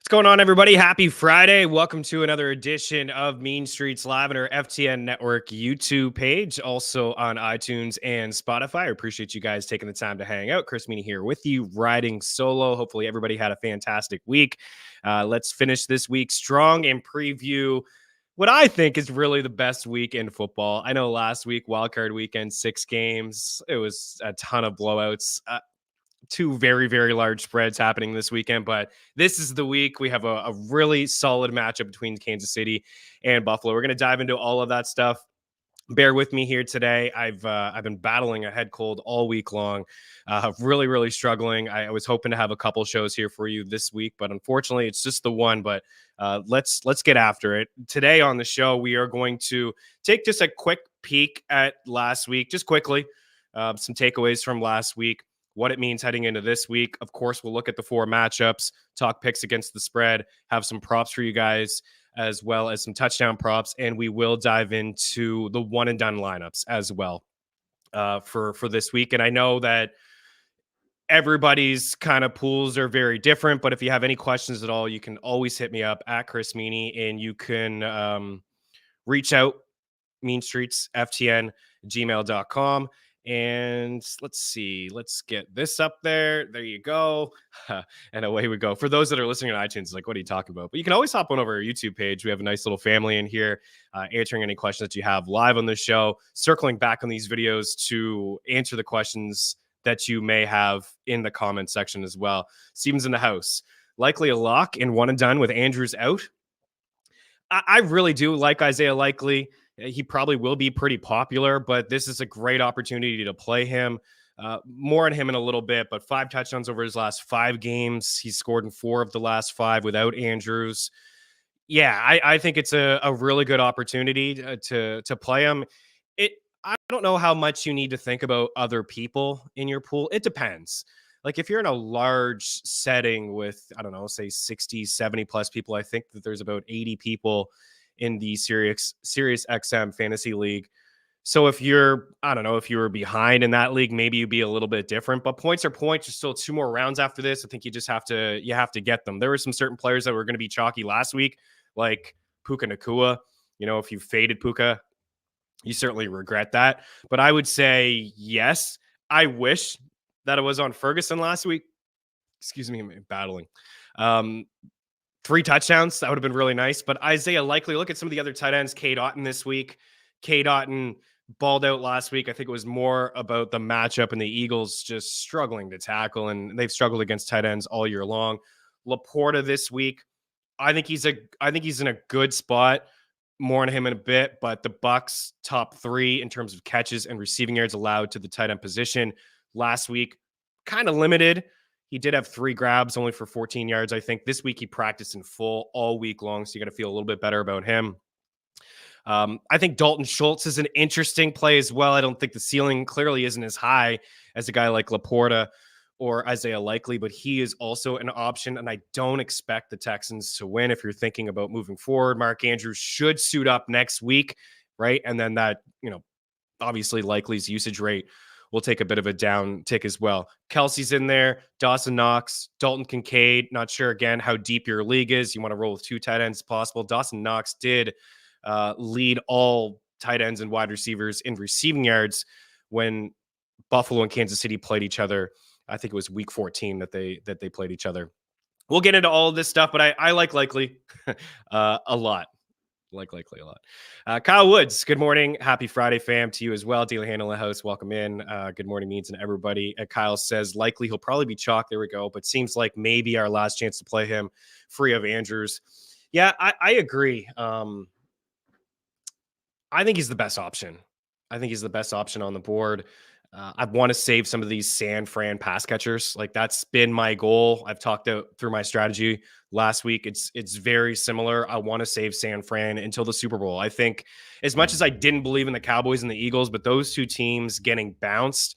What's going on, everybody? Happy Friday. Welcome to another edition of Mean Streets Live on our FTN Network YouTube page, also on iTunes and Spotify. I appreciate you guys taking the time to hang out. Chris Meaney here with you, riding solo. Hopefully everybody had a fantastic week. Let's finish this week strong and preview what I think is really the best week in football. I know last week, wildcard weekend, 6 games. It was a ton of blowouts. Two very, very large spreads happening this weekend, but this is the week. We have a really solid matchup between Kansas City and Buffalo. We're going to dive into all of that stuff. Bear with me here today. I've been battling a head cold all week long, really struggling. I was hoping to have a couple shows here for you this week, but unfortunately, it's just the one. But let's get after it today on the show. We are going to take just a quick peek at last week, just quickly, some takeaways from last week, what it means heading into this week. Of course, we'll look at the 4 matchups, talk picks against the spread, have some props for you guys, as well as some touchdown props, and we will dive into the one and done lineups as well for this week. And I know that everybody's kind of pools are very different, but if you have any questions at all, you can always hit me up at Chris Meaney, and you can reach out, meanstreetsftn@gmail.com. And let's see, let's get this up there. There you go. And away we go. For those that are listening on iTunes, like, what are you talking about? But you can always hop on over our YouTube page. We have a nice little family in here answering any questions that you have live on the show, circling back on these videos to answer the questions that you may have in the comment section as well. Steven's in the house. Likely a lock and one and done with Andrews out. I really do like Isaiah Likely. He probably will be pretty popular, but this is a great opportunity to play him. More on him in a little bit, but 5 touchdowns over his last 5 games. He's scored in 4 of the last 5 without Andrews. Yeah, I think it's a really good opportunity to play him. I don't know how much you need to think about other people in your pool. It depends. Like if you're in a large setting with, I don't know, say 60, 70 plus people, I think that there's about 80 people in the Sirius XM fantasy league. So if you're, I don't know, if you were behind in that league, maybe you'd be a little bit different, but points are points. There's still 2 more rounds after this. I think you just have to get them. There were some certain players that were going to be chalky last week, like Puka Nacua. You know, if you faded Puka, you certainly regret that. But I would say, yes, I wish that it was on Ferguson last week. Excuse me, I'm battling. 3 touchdowns, that would have been really nice. But Isaiah Likely, look at some of the other tight ends. Cade Otton this week. Cade Otton balled out last week. I think it was more about the matchup and the Eagles just struggling to tackle, and they've struggled against tight ends all year long. Laporta this week, I think he's in a good spot. More on him in a bit, but the Bucs top 3 in terms of catches and receiving yards allowed to the tight end position last week, kind of limited. He did have 3 grabs, only for 14 yards. I think this week he practiced in full all week long, so you got to feel a little bit better about him. I think Dalton Schultz is an interesting play as well. I don't think the ceiling clearly isn't as high as a guy like Laporta or Isaiah Likely, but he is also an option, and I don't expect the Texans to win. If you're thinking about moving forward, Mark Andrews should suit up next week, right? And then that, obviously Likely's usage rate will take a bit of a down tick as well. Kelsey's in there, Dawson Knox, Dalton Kincaid. Not sure, again, how deep your league is. You want to roll with 2 tight ends possible. Dawson Knox did lead all tight ends and wide receivers in receiving yards when Buffalo and Kansas City played each other. I think it was week 14 that they played each other. We'll get into all of this stuff, but I like Likely a lot. Like Likely a lot. Kyle Woods, good morning. Happy Friday, fam, to you as well. Daily Handle in the house, welcome in. Good morning, Means, and everybody. Kyle says Likely he'll probably be chalk. There we go. But seems like maybe our last chance to play him free of Andrews. Yeah, I agree. I think he's the best option. I think he's the best option on the board. I want to save some of these San Fran pass catchers. Like that's been my goal. I've talked out through my strategy last week. It's very similar. I want to save San Fran until the Super Bowl. I think as much as I didn't believe in the Cowboys and the Eagles, but those 2 teams getting bounced,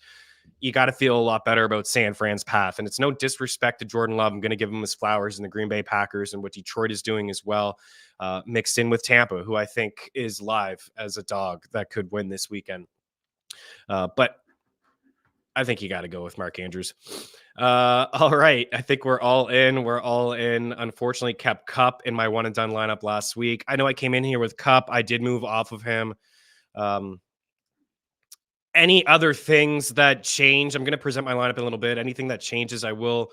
you got to feel a lot better about San Fran's path. And it's no disrespect to Jordan Love. I'm going to give him his flowers in the Green Bay Packers and what Detroit is doing as well, mixed in with Tampa, who I think is live as a dog that could win this weekend. But I think you got to go with Mark Andrews. All right. I think we're all in. We're all in. Unfortunately, kept Cup in my one and done lineup last week. I know I came in here with Cup. I did move off of him. Um, any other things that change? I'm going to present my lineup in a little bit. Anything that changes, I will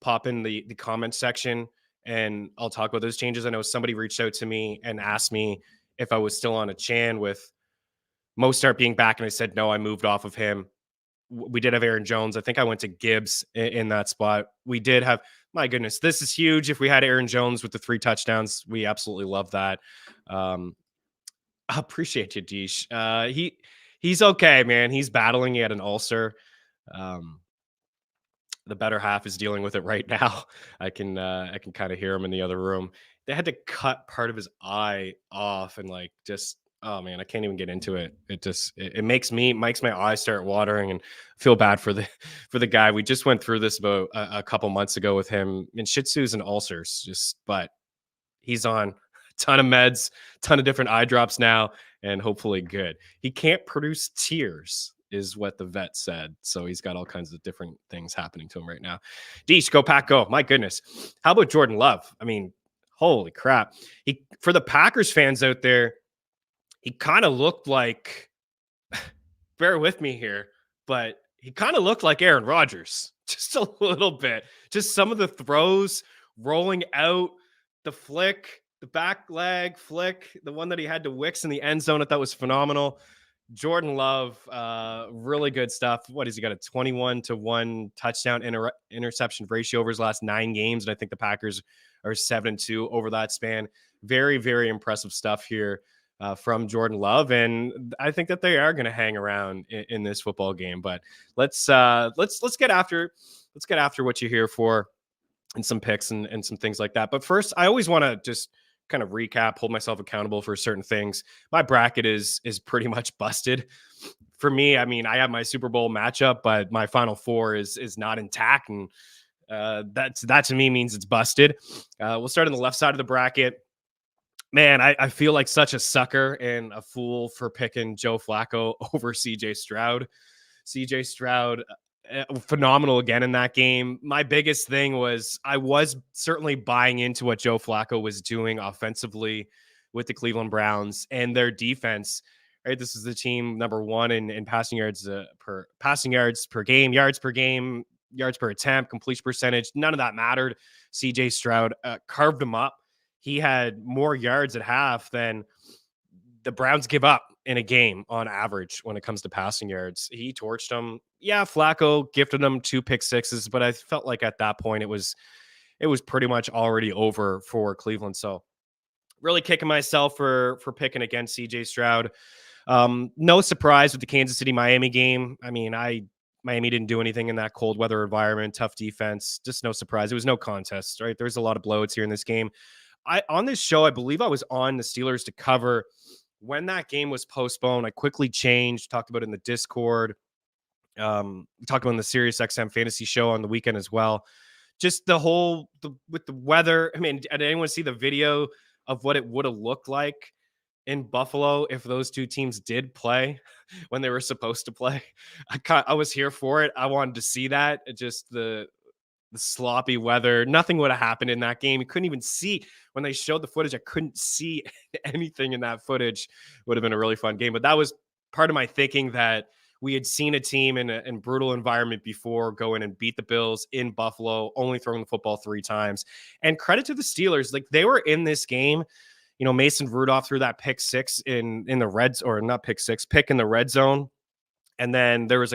pop in the comment section and I'll talk about those changes. I know somebody reached out to me and asked me if I was still on a Chan with Mostert being back, and I said no. I moved off of him. We did have Aaron Jones. I think I went to Gibbs in that spot. We did have, my goodness, this is huge. If we had Aaron Jones with the 3 touchdowns, we absolutely love that. I appreciate you, Deesh. He's okay, man. He's battling. He had an ulcer. Um, the better half is dealing with it right now. I can kind of hear him in the other room. They had to cut part of his eye off and like just, oh man, I can't even get into it. It makes my eyes start watering and feel bad for the for the guy. We just went through this about a couple months ago with him and Shih Tzus and ulcers. But he's on a ton of meds, ton of different eye drops now, and hopefully good. He can't produce tears, is what the vet said. So he's got all kinds of different things happening to him right now. Deesh, go Pack, go. My goodness. How about Jordan Love? I mean, holy crap. He, for the Packers fans out there, he kind of looked like, bear with me here, but he kind of looked like Aaron Rodgers, just a little bit. Just some of the throws rolling out, the flick, the back leg flick, the one that he had to Wicks in the end zone. I thought was phenomenal. Jordan Love, really good stuff. What has he got? A 21-1 touchdown interception ratio over his last 9 games. And I think the Packers are 7-2 over that span. Very, very impressive stuff here from Jordan Love. And I think that they are going to hang around in this football game. But let's get after what you're here for and some picks and some things like that. But first, I always want to just kind of recap, hold myself accountable for certain things. My bracket is pretty much busted for me. I mean, I have my Super Bowl matchup, but my Final Four is not intact, and that to me means it's busted. We'll start on the left side of the bracket. Man, I feel like such a sucker and a fool for picking Joe Flacco over CJ Stroud. CJ Stroud, phenomenal again in that game. My biggest thing was I was certainly buying into what Joe Flacco was doing offensively with the Cleveland Browns and their defense. Right, this is the team number 1 in passing yards per game, yards per game, yards per attempt, completion percentage. None of that mattered. CJ Stroud carved him up. He had more yards at half than the Browns give up in a game on average when it comes to passing yards. He torched them. Yeah, Flacco gifted them 2 pick sixes, but I felt like at that point it was pretty much already over for Cleveland. So really kicking myself for picking against CJ Stroud. No surprise with the Kansas City Miami game. I mean, Miami didn't do anything in that cold weather environment, tough defense, just no surprise. It was no contest, right? There's a lot of blowouts here in this game. On this show, I believe I was on the Steelers to cover when that game was postponed. I quickly changed, talked about it in the Discord, talked about it in the SiriusXM fantasy show on the weekend as well. Just with the weather. I mean, did anyone see the video of what it would have looked like in Buffalo if those two teams did play when they were supposed to play? I was here for it. I wanted to see that. Just the sloppy weather. Nothing would have happened in that game. You couldn't even see when they showed the footage. I couldn't see anything in that footage. Would have been a really fun game. But that was part of my thinking, that we had seen a team in a brutal environment before go in and beat the Bills in Buffalo, only throwing the football 3 times. And credit to the Steelers. Like, they were in this game. You know, Mason Rudolph threw that pick 6 in the reds, or not pick 6, pick in the red zone. And then there was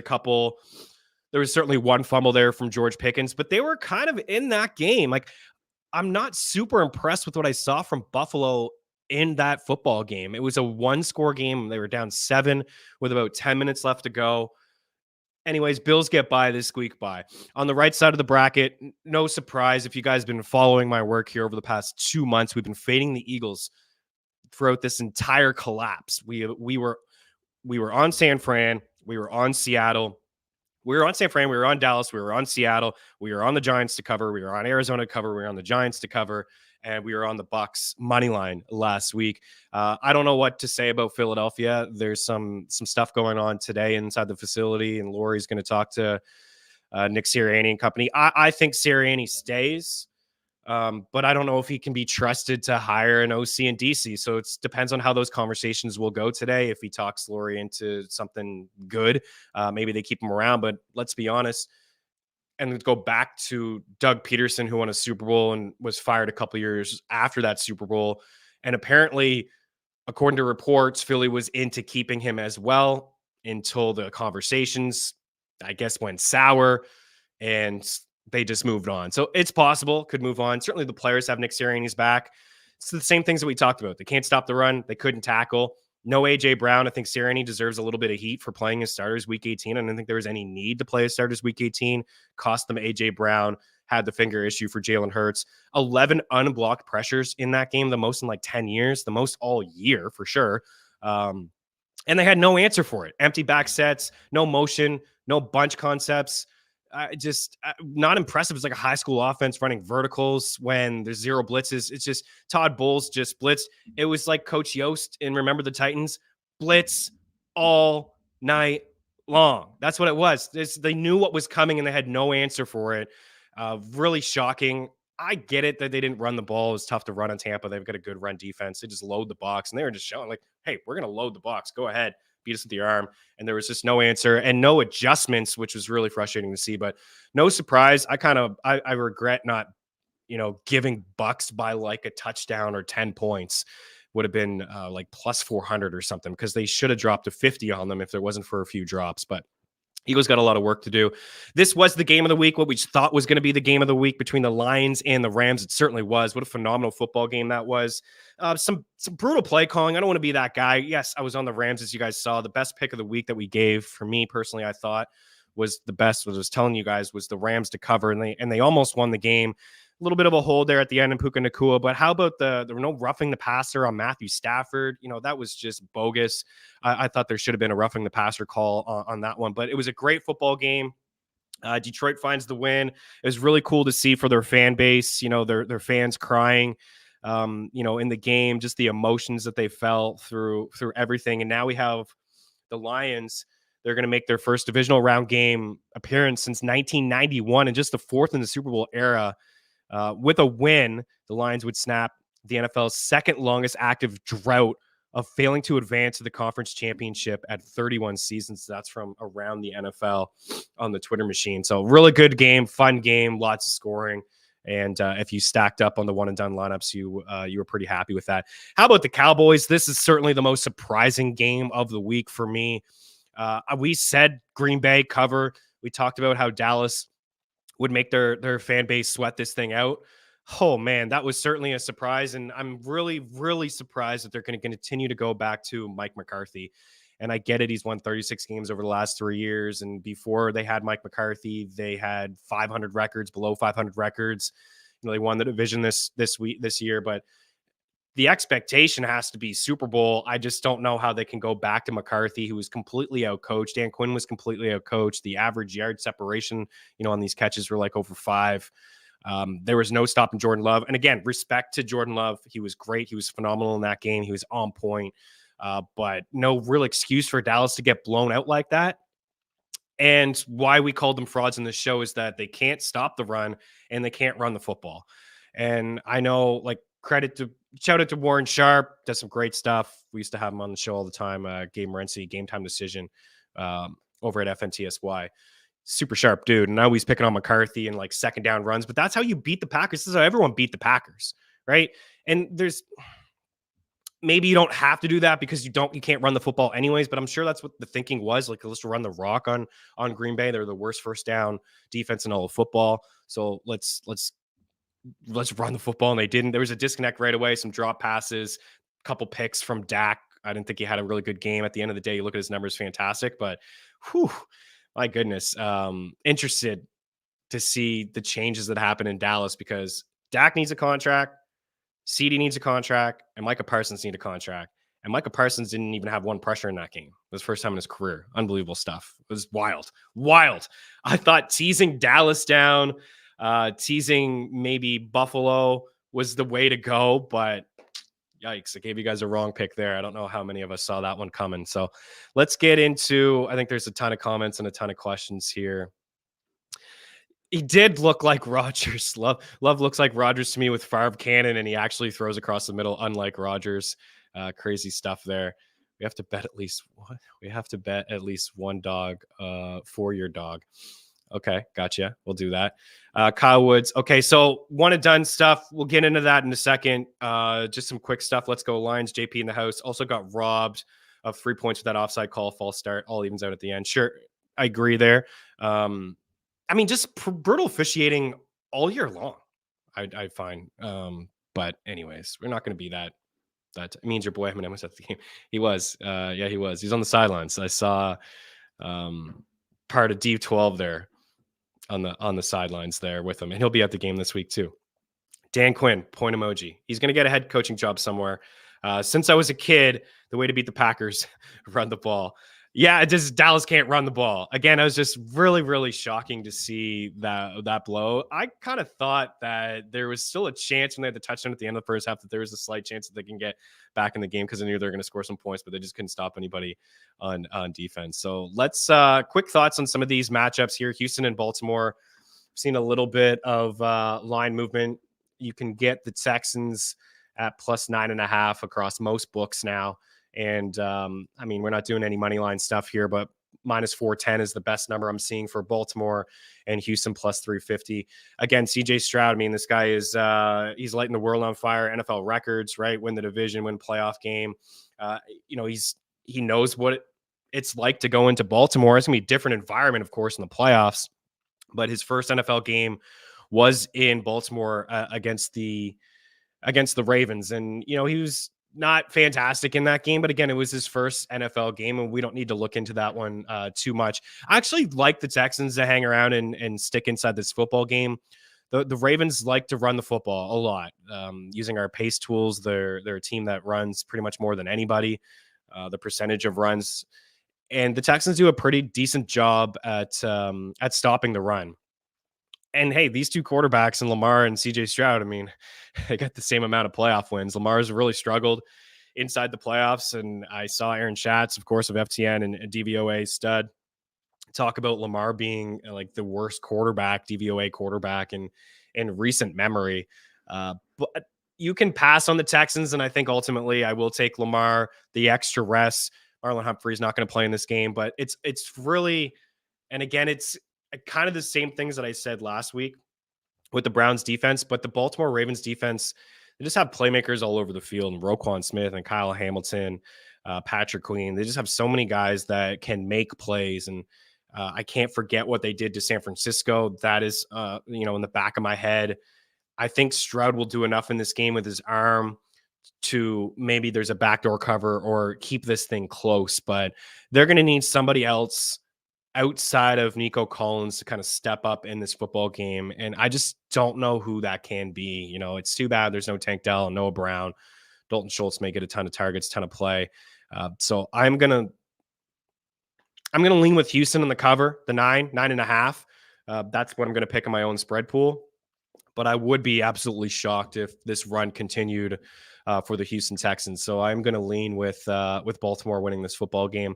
certainly one fumble there from George Pickens, but they were kind of in that game. Like, I'm not super impressed with what I saw from Buffalo in that football game. It was a 1-score game. They were down 7 with about 10 minutes left to go. Anyways, Bills get by, this squeak by. On the right side of the bracket, no surprise if you guys have been following my work here over the past 2 months. We've been fading the Eagles throughout this entire collapse. We were on San Fran, we were on Seattle. We were on San Fran, we were on Dallas, we were on Seattle, we were on the Giants to cover, we were on Arizona to cover, we were on the Giants to cover, and we were on the Bucs money line last week. I don't know what to say about Philadelphia. There's some stuff going on today inside the facility, and Lori's going to talk to Nick Sirianni and company. I think Sirianni stays. But I don't know if he can be trusted to hire an OC in DC. So it depends on how those conversations will go today. If he talks Lurie into something good, maybe they keep him around. But let's be honest, and go back to Doug Peterson, who won a Super Bowl and was fired a couple years after that Super Bowl. And apparently, according to reports, Philly was into keeping him as well until the conversations, I guess, went sour and they just moved on. So it's possible, could move on. Certainly the players have Nick Sirianni's back. It's the same things that we talked about. They can't stop the run. They couldn't tackle. No A.J. Brown. I think Sirianni deserves a little bit of heat for playing his starters week 18. I don't think there was any need to play his starters week 18. Cost them A.J. Brown. Had the finger issue for Jalen Hurts. 11 unblocked pressures in that game, the most in like 10 years, the most all year for sure. And they had no answer for it. Empty back sets, no motion, no bunch concepts. Just not impressive. It's like a high school offense running verticals when there's zero blitzes. It's just Todd Bowles just blitzed. It was like Coach Yost in Remember the Titans, blitz all night long. That's what it was. They knew what was coming and they had no answer for it. Really shocking. I get it that they didn't run the ball. It was tough to run on Tampa. They've got a good run defense. They just load the box and they were just showing like, hey, we're going to load the box. Go ahead. Beat us with the arm. And there was just no answer and no adjustments, which was really frustrating to see. But no surprise. I regret not, giving Bucks by like a touchdown or 10 points. Would have been like plus 400 or something because they should have dropped to 50 on them if there wasn't for a few drops. But Eagles got a lot of work to do. This was the game of the week, what we thought was going to be the game of the week between the Lions and the Rams. It certainly was. What a phenomenal football game that was. Some brutal play calling. I don't want to be that guy. Yes, I was on the Rams, as you guys saw. The best pick of the week that we gave, for me personally, I thought was the best, what I was telling you guys, was the Rams to cover, and they almost won the game. A little bit of a hold there at the end in Puka Nacua, but how about there were no roughing the passer on Matthew Stafford? That was just bogus. I thought there should have been a roughing the passer call on that one, but it was a great football game. Detroit finds the win. It was really cool to see for their fan base, their fans crying, in the game, just the emotions that they felt through everything. And now we have the Lions. They're going to make their first divisional round game appearance since 1991 and just the fourth in the Super Bowl era. With a win, the Lions would snap the NFL's second longest active drought of failing to advance to the conference championship at 31 seasons. That's from around the NFL on the Twitter machine. So really good game, fun game, lots of scoring. And if you stacked up on the one and done lineups, you were pretty happy with that. How about the Cowboys? This is certainly the most surprising game of the week for me. We said Green Bay cover. We talked about how Dallas would make their fan base sweat this thing out. Oh, man, that was certainly a surprise. And I'm really, really surprised that they're going to continue to go back to Mike McCarthy. And I get it. He's won 36 games over the last 3 years. And before they had Mike McCarthy, they had 500 records, below 500 records. They won the division this year. But the expectation has to be Super Bowl. I just don't know how they can go back to McCarthy, who was completely outcoached. Dan Quinn was completely outcoached. The average yard separation, on these catches were like over 5. There was no stopping Jordan Love. And again, respect to Jordan Love. He was great. He was phenomenal in that game. He was on point. But no real excuse for Dallas to get blown out like that. And why we called them frauds in this show is that they can't stop the run and they can't run the football. And I know, shout out to Warren Sharp, does some great stuff. We used to have him on the show all the time. Gabe Morency, Game Time Decision, over at FNTSY. Super sharp dude. And now he's picking on McCarthy and like second down runs, but that's how you beat the Packers. This is how everyone beat the Packers, right? And maybe you don't have to do that because you can't run the football anyways, but I'm sure that's what the thinking was. Like, let's run the rock on Green Bay. They're the worst first down defense in all of football. So let's run the football. And they didn't. There was a disconnect right away, some drop passes, a couple picks from Dak. I didn't think he had a really good game. At the end of the day, you look at his numbers, fantastic, but my goodness. Interested to see the changes that happen in Dallas because Dak needs a contract. CD needs a contract, and Micah Parsons need a contract. And Micah Parsons didn't even have one pressure in that game. It was the first time in his career. Unbelievable stuff. It was wild. I thought teasing Dallas down, teasing maybe Buffalo was the way to go, but yikes, I gave you guys a wrong pick there. I don't know how many of us saw that one coming. So let's get into, I think there's a ton of comments and a ton of questions here. He did look like Rodgers. Love looks like Rodgers to me with Favre cannon, and he actually throws across the middle, unlike Rodgers. Crazy stuff there. We have to bet at least what? We have to bet at least one dog for your dog. Okay, gotcha. We'll do that. Kyle Woods. Okay, so one and done stuff. We'll get into that in a second. Just some quick stuff. Let's go Lions. JP in the house. Also got robbed of 3 points with that offside call, false start. All evens out at the end. Sure, I agree there. I mean, just brutal officiating all year long. I find. But anyways, we're not going to be that. That means your boy Eminem was at the game. He was. Yeah, he was. He's on the sidelines. I saw part of D12 there on the sidelines there with him, and he'll be at the game this week too. Dan Quinn, point emoji. He's going to get a head coaching job somewhere. Since I was a kid, the way to beat the Packers, run the ball. Yeah, it just Dallas can't run the ball. Again, I was just really, really shocking to see that blow. I kind of thought that there was still a chance when they had the touchdown at the end of the first half that there was a slight chance that they can get back in the game because they knew they were going to score some points, but they just couldn't stop anybody on defense. So let's quick thoughts on some of these matchups here. Houston and Baltimore. We've seen a little bit of line movement. You can get the Texans at plus 9.5 across most books now. And I mean, we're not doing any money line stuff here, but minus 410 is the best number I'm seeing for Baltimore, and Houston plus 350. Again, CJ Stroud, I mean, this guy is he's lighting the world on fire. NFL records, right? Win the division, win playoff game. He knows what it's like to go into Baltimore. It's gonna be a different environment, of course, in the playoffs. But his first NFL game was in Baltimore against the Ravens, and he was not fantastic in that game, but again, it was his first NFL game, and we don't need to look into that one too much. I actually like the Texans to hang around and stick inside this football game. The Ravens like to run the football a lot using our pace tools. They're a team that runs pretty much more than anybody. The percentage of runs, and the Texans do a pretty decent job at stopping the run. And hey, these two quarterbacks and Lamar and CJ Stroud, I mean, they got the same amount of playoff wins. Lamar's really struggled inside the playoffs. And I saw Aaron Schatz, of course, of FTN and DVOA stud, talk about Lamar being like the worst quarterback, DVOA quarterback in recent memory. But you can pass on the Texans. And I think ultimately I will take Lamar, the extra rest. Marlon Humphrey's not going to play in this game, but it's really, and again, it's kind of the same things that I said last week with the Browns defense, but the Baltimore Ravens defense, they just have playmakers all over the field, and Roquan Smith and Kyle Hamilton, Patrick Queen. They just have so many guys that can make plays. And I can't forget what they did to San Francisco. That is, in the back of my head. I think Stroud will do enough in this game with his arm to maybe there's a backdoor cover or keep this thing close, but they're going to need somebody else outside of Nico Collins to kind of step up in this football game. And I just don't know who that can be. It's too bad there's no Tank Dell, Noah Brown. Dalton Schultz may get a ton of targets, ton of play. So I'm going to lean with Houston in the cover, the 9.5. That's what I'm going to pick in my own spread pool. But I would be absolutely shocked if this run continued for the Houston Texans. So I'm going to lean with Baltimore winning this football game.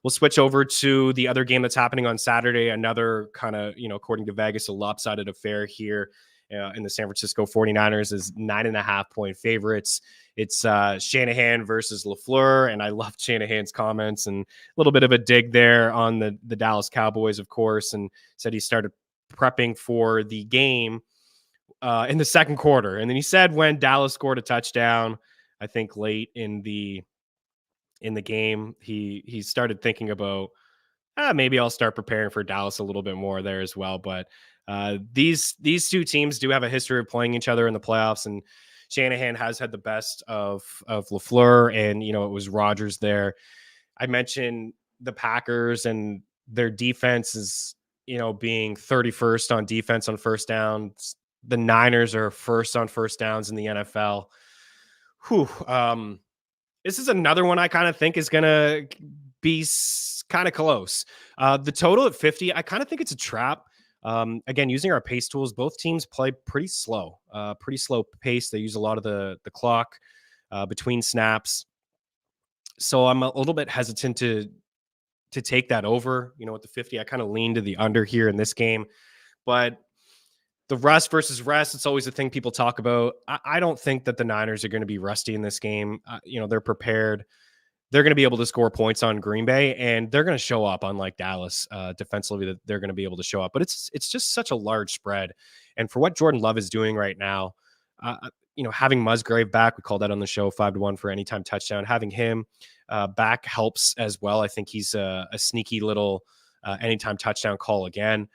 We'll switch over to the other game that's happening on Saturday. Another kind of, according to Vegas, a lopsided affair here in the San Francisco 49ers is 9.5 point favorites. It's Shanahan versus LaFleur. And I loved Shanahan's comments and a little bit of a dig there on the Dallas Cowboys, of course, and said he started prepping for the game in the second quarter. And then he said when Dallas scored a touchdown, I think late in the game, he started thinking about maybe I'll start preparing for Dallas a little bit more there as well. But these two teams do have a history of playing each other in the playoffs, and Shanahan has had the best of LaFleur, and it was Rodgers there. I mentioned the Packers and their defense is being 31st on defense on first downs. The Niners are first on first downs in the NFL. This is another one I kind of think is going to be kind of close. The total at 50, I kind of think it's a trap. Again, using our pace tools, both teams play pretty slow pace. They use a lot of the clock between snaps. So I'm a little bit hesitant to take that over, at the 50. I kind of lean to the under here in this game. But The rust versus rest, it's always a thing people talk about. I don't think that the Niners are going to be rusty in this game. They're prepared. They're going to be able to score points on Green Bay, and they're going to show up. Unlike Dallas, defensively, that they're going to be able to show up. But it's just such a large spread, and for what Jordan Love is doing right now, having Musgrave back, we called that on the show 5-1 for anytime touchdown. Having him back helps as well. I think he's a sneaky little anytime touchdown call again.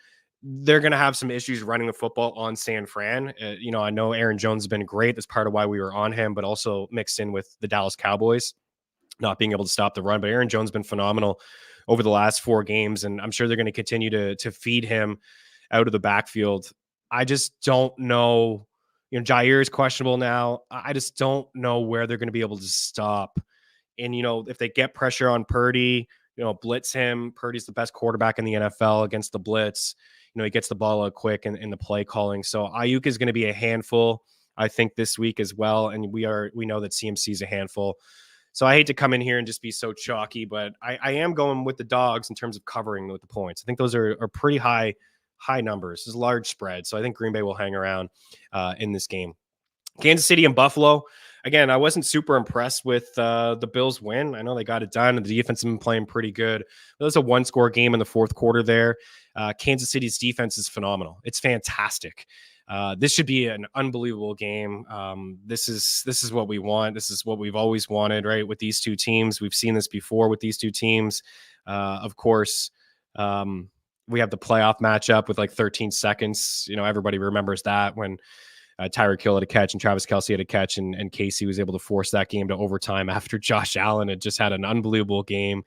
They're going to have some issues running the football on San Fran. I know Aaron Jones has been great. That's part of why we were on him, but also mixed in with the Dallas Cowboys not being able to stop the run. But Aaron Jones has been phenomenal over the last 4 games, and I'm sure they're going to continue to feed him out of the backfield. I just don't know. Jair is questionable now. I just don't know where they're going to be able to stop. And, if they get pressure on Purdy, blitz him. Purdy's the best quarterback in the NFL against the blitz. He gets the ball out quick in the play calling. So Ayuk is going to be a handful, I think, this week as well. And we know that CMC is a handful. So I hate to come in here and just be so chalky, but I am going with the dogs in terms of covering with the points. I think those are pretty high numbers. It's a large spread. So I think Green Bay will hang around in this game. Kansas City and Buffalo. Again, I wasn't super impressed with the Bills win. I know they got it done, and the defense has been playing pretty good. It was a 1-score game in the fourth quarter there. Kansas City's defense is phenomenal. It's fantastic. This should be an unbelievable game. This is what we want. This is what we've always wanted, right? With these two teams, we've seen this before with these two teams. Of course, we have the playoff matchup with like 13 seconds. Everybody remembers that when Tyreek Hill had a catch and Travis Kelce had a catch, and Casey was able to force that game to overtime after Josh Allen had just had an unbelievable game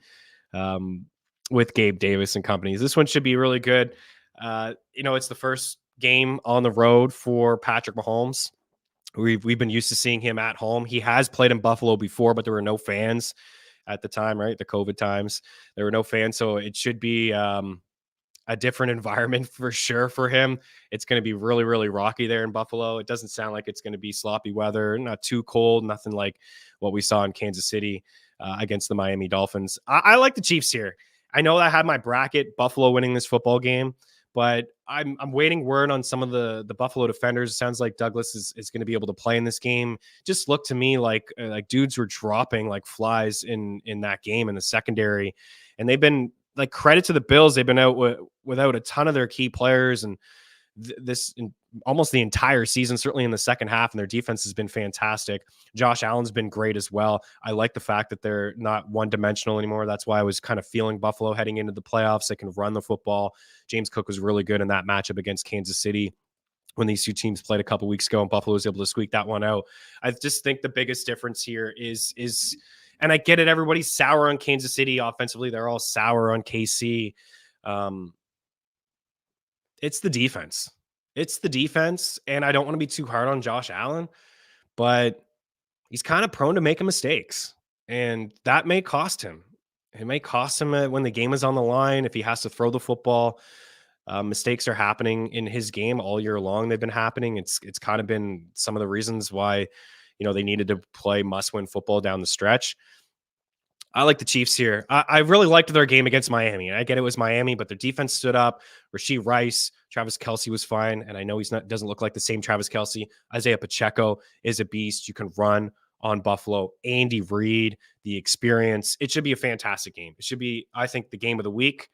with Gabe Davis and companies. This one should be really good. It's the first game on the road for Patrick Mahomes. We've been used to seeing him at home. He has played in Buffalo before, but there were no fans at the time, right? The COVID times, there were no fans. So it should be a different environment for sure for him. It's going to be really, really rocky there in Buffalo. It doesn't sound like it's going to be sloppy weather, not too cold, nothing like what we saw in Kansas City against the Miami Dolphins. I like the Chiefs here. I know I had my bracket Buffalo winning this football game, but I'm waiting word on some of the Buffalo defenders. It sounds like Douglas is going to be able to play in this game. Just looked to me like dudes were dropping like flies in that game in the secondary, and they've been like, credit to the Bills. They've been out without a ton of their key players, and almost the entire season, certainly in the second half, and their defense has been fantastic. Josh Allen's been great as well. I like the fact that they're not one-dimensional anymore. That's why I was kind of feeling Buffalo heading into the playoffs. They can run the football. James Cook was really good in that matchup against Kansas City when these two teams played a couple weeks ago, and Buffalo was able to squeak that one out. I just think the biggest difference here is and I get it, everybody's sour on Kansas City offensively. They're all sour on KC. It's the defense. It's the defense, and I don't want to be too hard on Josh Allen, but he's kind of prone to making mistakes, and that may cost him. It may cost him when the game is on the line, if he has to throw the football. Mistakes are happening in his game all year long. They've been happening. It's kind of been some of the reasons why they needed to play must-win football down the stretch. I like the Chiefs here. I really liked their game against Miami. I get it was Miami, but their defense stood up. Rashee Rice, Travis Kelce was fine, and I know doesn't look like the same Travis Kelce. Isaiah Pacheco is a beast. You can run on Buffalo. Andy Reid, the experience. It should be a fantastic game. It should be, I think, the game of the week.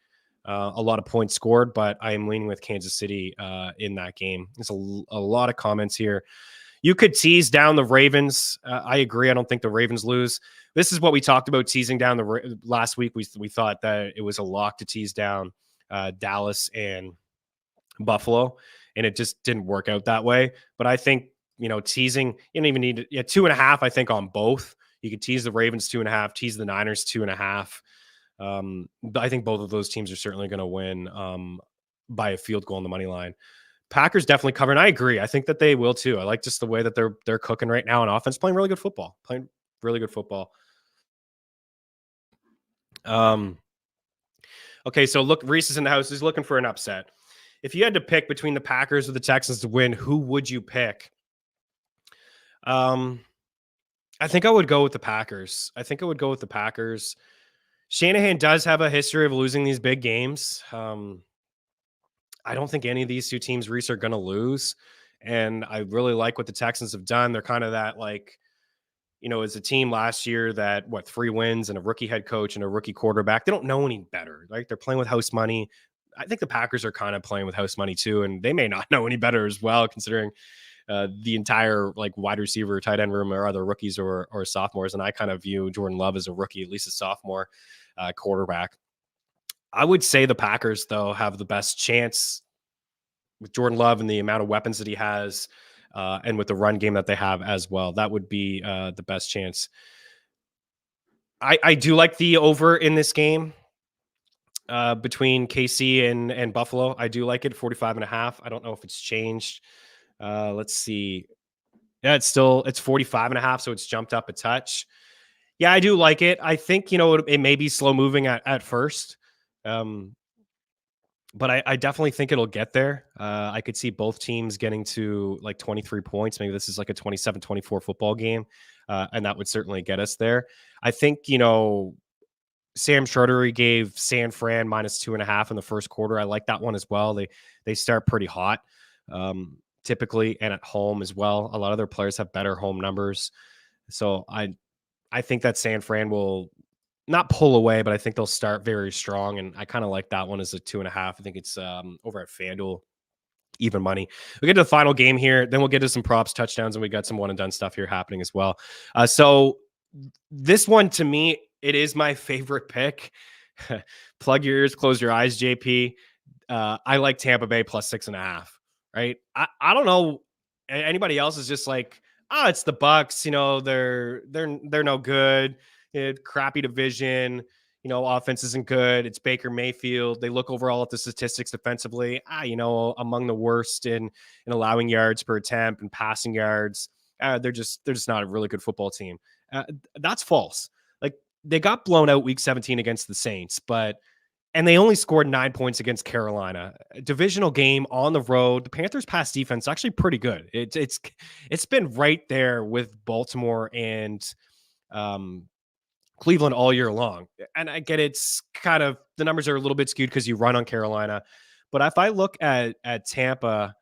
A lot of points scored, but I am leaning with Kansas City in that game. There's a lot of comments here. You could tease down the Ravens. I agree. I don't think the Ravens lose. This is what we talked about teasing down last week. We thought that it was a lock to tease down Dallas and Buffalo, and it just didn't work out that way. But I think, teasing, you don't even need 2.5, I think, on both. You could tease the Ravens 2.5, tease the Niners 2.5. I think both of those teams are certainly going to win by a field goal on the money line. Packers definitely cover, and I agree. I think that they will too. I like just the way that they're cooking right now on offense, playing really good football. Okay, so look, Reese is in the house. He's looking for an upset. If you had to pick between the Packers or the Texans to win, who would you pick? I think I would go with the Packers. Shanahan does have a history of losing these big games. I don't think any of these two teams, Reese, are going to lose. And I really like what the Texans have done. They're kind of that, like, as a team last year that, 3 wins and a rookie head coach and a rookie quarterback. They don't know any better. Like, they're playing with house money. I think the Packers are kind of playing with house money too, and they may not know any better as well, considering the entire like wide receiver, tight end room are either rookies or sophomores. And I kind of view Jordan Love as a rookie, at least a sophomore quarterback. I would say the Packers, though, have the best chance with Jordan Love and the amount of weapons that he has, and with the run game that they have as well. That would be the best chance. I do like the over in this game between KC and Buffalo. I do like it, 45.5. I don't know if it's changed. Let's see. Yeah, it's 45.5, so it's jumped up a touch. Yeah, I do like it. I think, it may be slow moving at first. But I definitely think it'll get there. I could see both teams getting to like 23 points. Maybe this is like a 27-24 football game. And that would certainly get us there. I think, Sam Schroeder gave San Fran -2.5 in the first quarter. I like that one as well. They start pretty hot, typically, and at home as well. A lot of their players have better home numbers. So I think that San Fran will not pull away, but I think they'll start very strong. And I kind of like that one as a 2.5. I think it's over at FanDuel, even money. We'll get to the final game here. Then we'll get to some props, touchdowns, and we got some one and done stuff here happening as well. So this one, to me, it is my favorite pick. Plug your ears, close your eyes, JP. I like Tampa Bay +6.5. Right? I don't know. Anybody else is just like, it's the Bucks. They're no good. Crappy division. Offense isn't good. It's Baker Mayfield. They look overall at the statistics defensively, among the worst in allowing yards per attempt and passing yards. They're just not a really good football team. That's false. Like, they got blown out week 17 against the Saints, and they only scored 9 points against Carolina. A divisional game on the road. The Panthers' pass defense is actually pretty good. It's been right there with Baltimore and Cleveland all year long. And I get it's kind of the numbers are a little bit skewed because you run on Carolina. But if I look at Tampa,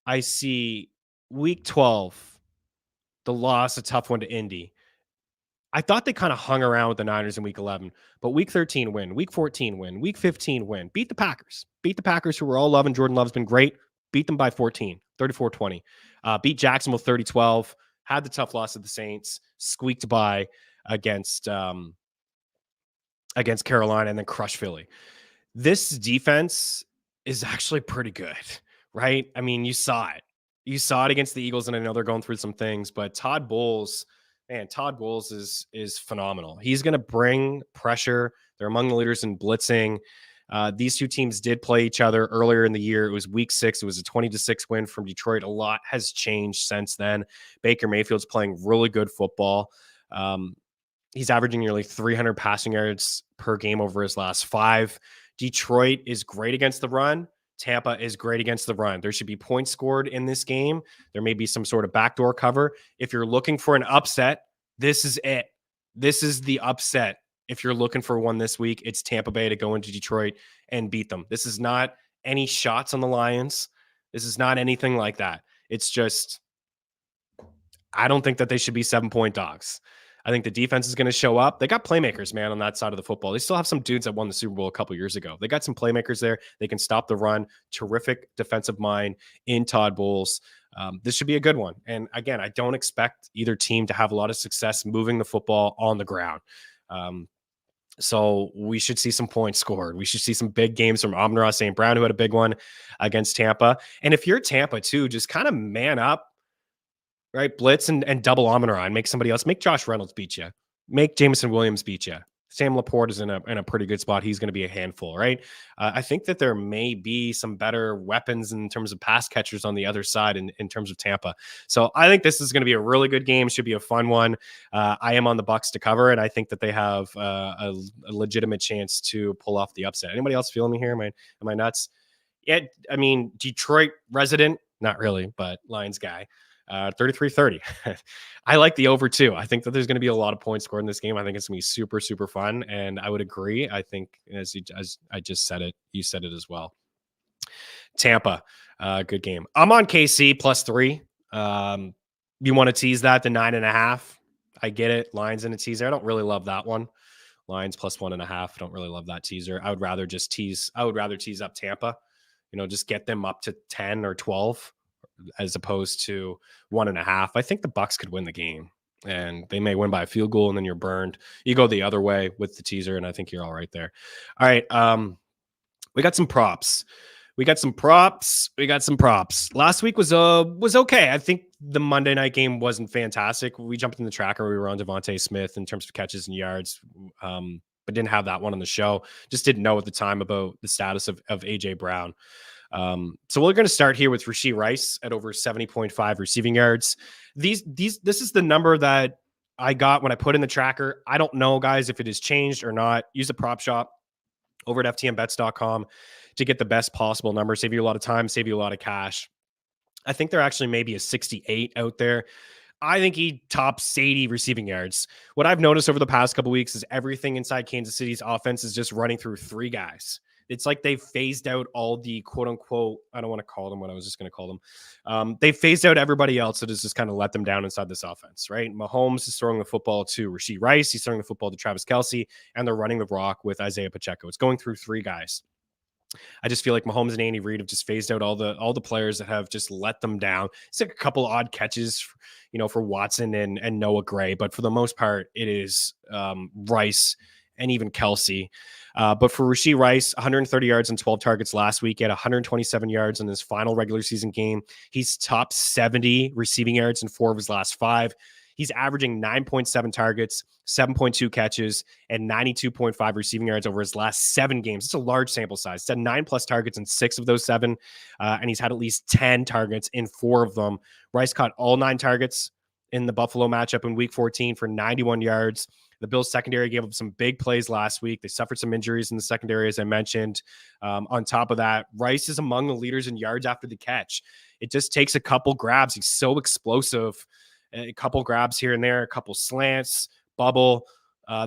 I see week 12, the loss, a tough one to Indy. I thought they kind of hung around with the Niners in week 11, but week 13 win, week 14 win, week 15 win, beat the Packers, who we're all loving. Jordan Love's been great. Beat them by 14, 34-20. Beat Jacksonville 30-12, had the tough loss of the Saints, squeaked by against Carolina, and then crushed Philly. This defense is actually pretty good, right? I mean, you saw it. You saw it against the Eagles, and I know they're going through some things, but Todd Bowles is phenomenal. He's going to bring pressure. They're among the leaders in blitzing. These two teams did play each other earlier in the year. It was week 6. It was a 20-6 win from Detroit. A lot has changed since then. Baker Mayfield's playing really good football. He's averaging nearly 300 passing yards per game over his last 5. Detroit is great against the run. Tampa is great against the run. There should be points scored in this game. There may be some sort of backdoor cover. If you're looking for an upset, this is it. This is the upset. If you're looking for one this week, it's Tampa Bay to go into Detroit and beat them. This is not any shots on the Lions. This is not anything like that. It's just, I don't think that they should be 7-point dogs. I think the defense is going to show up. They got playmakers, man, on that side of the football. They still have some dudes that won the Super Bowl a couple years ago. They got some playmakers there. They can stop the run. Terrific defensive mind in Todd Bowles. This should be a good one. And again, I don't expect either team to have a lot of success moving the football on the ground. So we should see some points scored. We should see some big games from Amon-Ra St. Brown, who had a big one against Tampa. And if you're Tampa too, just kind of man up. Right, blitz and double Amon-Ra and make somebody else. Make Josh Reynolds beat you. Make Jameson Williams beat you. Sam Laporte is in a pretty good spot. He's going to be a handful, right? I think that there may be some better weapons in terms of pass catchers on the other side in terms of Tampa. So I think this is going to be a really good game. Should be a fun one. I am on the Bucs to cover, and I think that they have a legitimate chance to pull off the upset. Anybody else feeling me here? Am I nuts? Yeah, I mean, Detroit resident, not really, but Lions guy. 33-30. I like the over too. I think that there's going to be a lot of points scored in this game. I think it's going to be super, super fun. And I would agree. I think as I just said it, you said it as well. Tampa, good game. I'm on KC +3. You want to tease that to 9.5? I get it. Lions in a teaser. I don't really love that one. Lions +1.5. I don't really love that teaser. I would rather tease up Tampa. Just get them up to 10 or 12 as opposed to 1.5. I think the Bucks could win the game, and they may win by a field goal, and then you're burned. You go the other way with the teaser, and I think you're all right there. All right. We got some props. Last week was okay. I think the Monday night game wasn't fantastic. We jumped in the tracker. We were on Devontae Smith in terms of catches and yards, but didn't have that one on the show. Just didn't know at the time about the status of AJ Brown. So we're going to start here with Rashee Rice at over 70.5 receiving yards. This is the number that I got when I put in the tracker. I don't know, guys, if it has changed or not. Use the prop shop over at ftnbets.com to get the best possible number, save you a lot of time, save you a lot of cash. I think there actually may be a 68 out there. I think he tops 80 receiving yards. What I've noticed over the past couple of weeks is everything inside Kansas City's offense is just running through three guys. It's like they've phased out all the quote unquote, I don't want to call them what I was just going to call them. They phased out everybody else that has just kind of let them down inside this offense, right? Mahomes is throwing the football to Rashee Rice. He's throwing the football to Travis Kelce, and they're running the rock with Isaiah Pacheco. It's going through three guys. I just feel like Mahomes and Andy Reid have just phased out all the players that have just let them down. It's like a couple odd catches, for Watson and Noah Gray, but for the most part, it is Rice and even Kelce. But for Rashee Rice, 130 yards and 12 targets last week. He had 127 yards in his final regular season game. He's top 70 receiving yards in 4 of his last 5. He's averaging 9.7 targets, 7.2 catches, and 92.5 receiving yards over his last 7 games. It's a large sample size. He's had 9+ targets in 6 of those 7, and he's had at least 10 targets in 4 of them. Rice caught all 9 targets in the Buffalo matchup in Week 14 for 91 yards. The Bills secondary gave up some big plays last week. They suffered some injuries in the secondary, as I mentioned. On top of that, Rice is among the leaders in yards after the catch. It just takes a couple grabs. He's so explosive. A couple grabs here and there, a couple slants, bubble.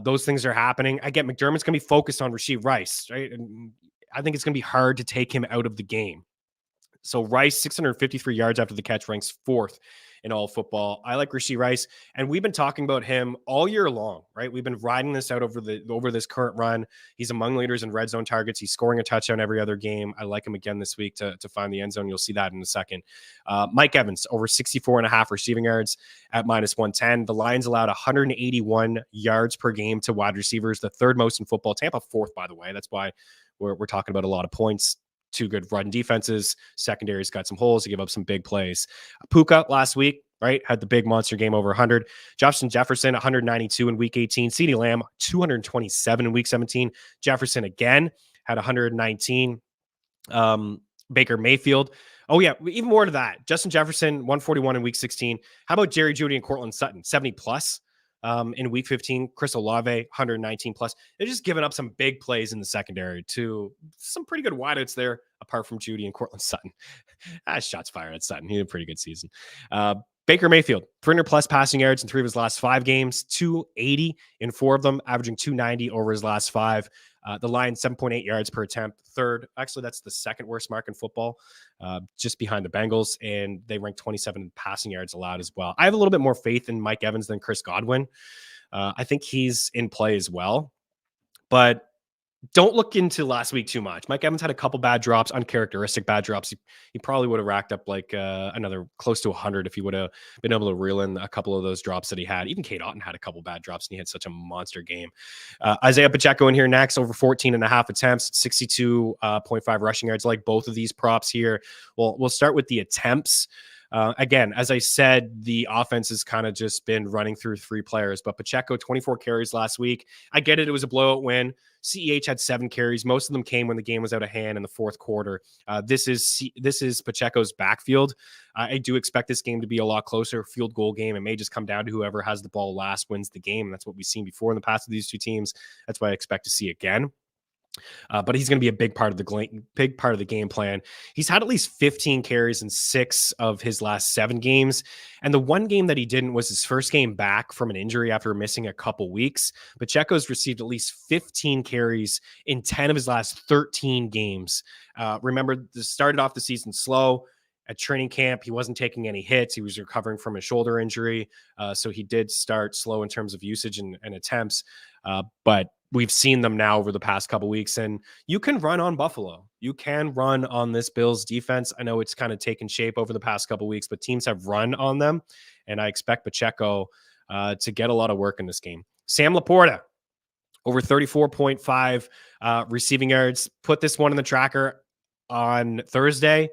Those things are happening. I get McDermott's going to be focused on Rashee Rice, right? And I think it's going to be hard to take him out of the game. So Rice, 653 yards after the catch, ranks 4th in all football. I like Rashee Rice, and we've been talking about him all year long, right? We've been riding this out over this current run. He's among leaders in red zone targets. He's scoring a touchdown every other game. I like him again this week to find the end zone. You'll see that in a second. Mike Evans, over 64.5 receiving yards at -110. The Lions allowed 181 yards per game to wide receivers, the 3rd most in football. Tampa 4th, by the way. That's why we're talking about a lot of points. 2 good run defenses. Secondary's got some holes to give up some big plays. Puka last week, right, had the big monster game over 100. Justin Jefferson, 192 in Week 18. CeeDee Lamb, 227 in Week 17. Jefferson again had 119. Baker Mayfield. Oh, yeah, even more to that. Justin Jefferson, 141 in Week 16. How about Jerry Jeudy and Cortland Sutton? 70+. In Week 15, Chris Olave, 119+. They're just giving up some big plays in the secondary to some pretty good wideouts there, apart from Jeudy and Cortland Sutton. Shots fired at Sutton. He had a pretty good season. Baker Mayfield, 300+ passing yards in 3 of his last 5 games, 280 in 4 of them, averaging 290 over his last 5. The Lions, 7.8 yards per attempt, 3rd. Actually, that's the 2nd worst mark in football, just behind the Bengals, and they rank 27 in passing yards allowed as well. I have a little bit more faith in Mike Evans than Chris Godwin. I think he's in play as well, but don't look into last week too much. Mike Evans had a couple bad drops, uncharacteristic bad drops. He probably would have racked up like another close to 100 if he would have been able to reel in a couple of those drops that he had. Even Kate Otten had a couple bad drops, and he had such a monster game. Isaiah Pacheco in here next, over 14.5 attempts, 62.5 rushing yards. Like both of these props here. Well, we'll start with the attempts. Again, as I said, the offense has kind of just been running through 3 players, but Pacheco, 24 carries last week. I get it. It was a blowout win. CEH had 7 carries. Most of them came when the game was out of hand in the 4th quarter. This is Pacheco's backfield. I do expect this game to be a lot closer, field goal game. It may just come down to whoever has the ball last wins the game. That's what we've seen before in the past of these 2 teams. That's what I expect to see again. But he's going to be a big part of the game plan. He's had at least 15 carries in 6 of his last 7 games, and the one game that he didn't was his first game back from an injury after missing a couple weeks. Pacheco's received at least 15 carries in 10 of his last 13 games. Remember, this started off the season slow. At training camp, he wasn't taking any hits. He was recovering from a shoulder injury. So he did start slow in terms of usage and attempts. But we've seen them now over the past couple weeks, and you can run on Buffalo. You can run on this Bills defense. I know it's kind of taken shape over the past couple weeks, but teams have run on them, and I expect Pacheco to get a lot of work in this game. Sam Laporta, over 34.5 receiving yards. Put this one in the tracker on Thursday.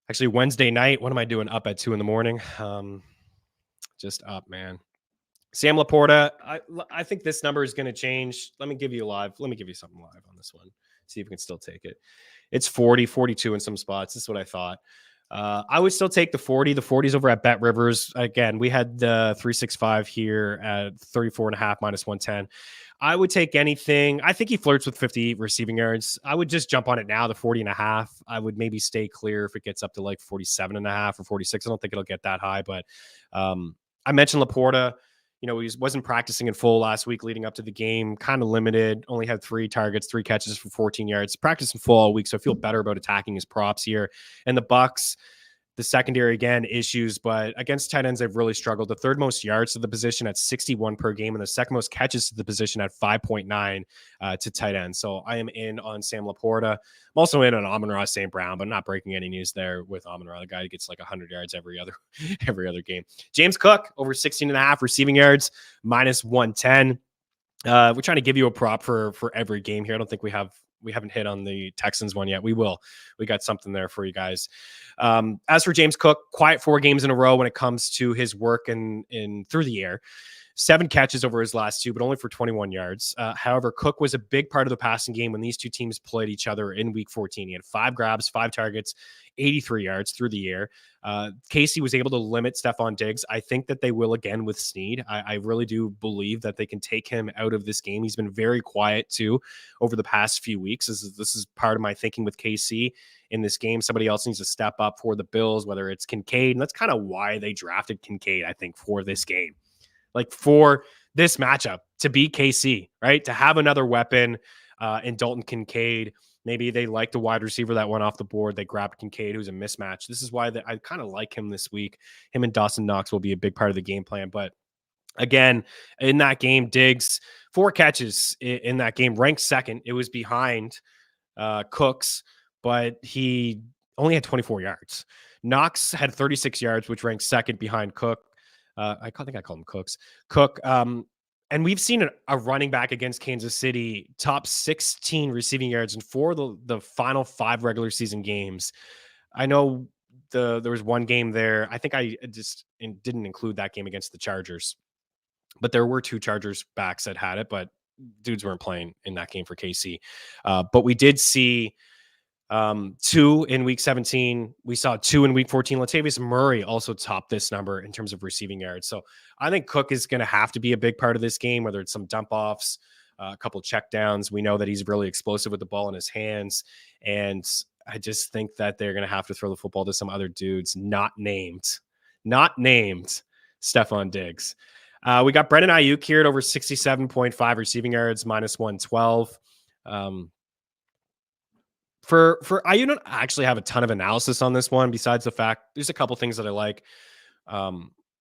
Actually, Wednesday night. What am I doing up at 2 a.m? Just up, man. Sam Laporta, I think this number is going to change. Let me give you something live on this one. See if we can still take it. It's 40, 42 in some spots. This is what I thought. I would still take the 40. The 40's over at Bet Rivers. Again, we had the 365 here at 34.5 minus 110. I would take anything. I think he flirts with 50 receiving yards. I would just jump on it now, the 40.5. I would maybe stay clear if it gets up to like 47.5 or 46. I don't think it'll get that high, but I mentioned Laporta. He wasn't practicing in full last week leading up to the game, kind of limited, only had 3 targets, 3 catches for 14 yards, practiced in full all week. So I feel better about attacking his props here. And the Bucks, the secondary, again, issues, but against tight ends, they've really struggled. The third most yards to the position at 61 per game, and the second most catches to the position at 5.9 to tight end. So I am in on Sam Laporta. I'm also in on Amon-Ra St. Brown, but I'm not breaking any news there with Amon-Ra. The guy who gets like 100 yards every other game. James Cook, over 16.5 receiving yards, minus 110. We're trying to give you a prop for every game here. I don't think we haven't hit on the Texans one yet. We will. We got something there for you guys. As for James Cook, quiet 4 games in a row when it comes to his work in through the air. 7 catches over his last 2, but only for 21 yards. However, Cook was a big part of the passing game when these two teams played each other in Week 14. He had 5 grabs, 5 targets, 83 yards through the air. Casey was able to limit Stephon Diggs. I think that they will again with Snead. I really do believe that they can take him out of this game. He's been very quiet too over the past few weeks. This is part of my thinking with KC in this game. Somebody else needs to step up for the Bills, whether it's Kincaid. And that's kind of why they drafted Kincaid, I think, for this game. Like for this matchup, to beat KC, right? To have another weapon in Dalton Kincaid. Maybe they like the wide receiver that went off the board. They grabbed Kincaid, who's a mismatch. This is why I kind of like him this week. Him and Dawson Knox will be a big part of the game plan. But again, in that game, Diggs, 4 catches in that game, ranked second. It was behind Cooks, but he only had 24 yards. Knox had 36 yards, which ranked second behind Cook. I think I call him Cooks. Cook. And we've seen a running back against Kansas City top 16 receiving yards in 4 of the final 5 regular season games. I know there was one game there. I think I just didn't include that game against the Chargers, but there were 2 Chargers backs that had it, but dudes weren't playing in that game for KC. But we did see 2 in week 17. We saw 2 in week 14. Latavius Murray also topped this number in terms of receiving yards. So I think Cook is going to have to be a big part of this game, whether it's some dump offs, a couple check downs. We know that he's really explosive with the ball in his hands. And I just think that they're going to have to throw the football to some other dudes not named Stephon Diggs. We got Brendan Ayuk here at over 67.5 receiving yards, minus 112. For I don't actually have a ton of analysis on this one, besides the fact there's a couple things that I like.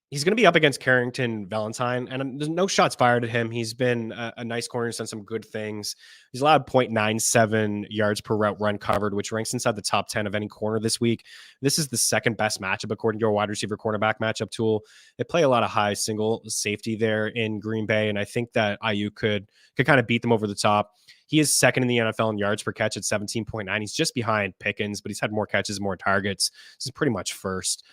He's going to be up against Carrington Valentine, and there's no shots fired at him. He's been a nice corner, done some good things. He's allowed 0.97 yards per route run covered, which ranks inside the top 10 of any corner this week. This is the second best matchup according to our wide receiver cornerback matchup tool. They play a lot of high single safety there in Green Bay, and I think that IU could kind of beat them over the top. He is second in the NFL in yards per catch at 17.9. He's just behind Pickens, but he's had more catches, more targets. This is pretty much first,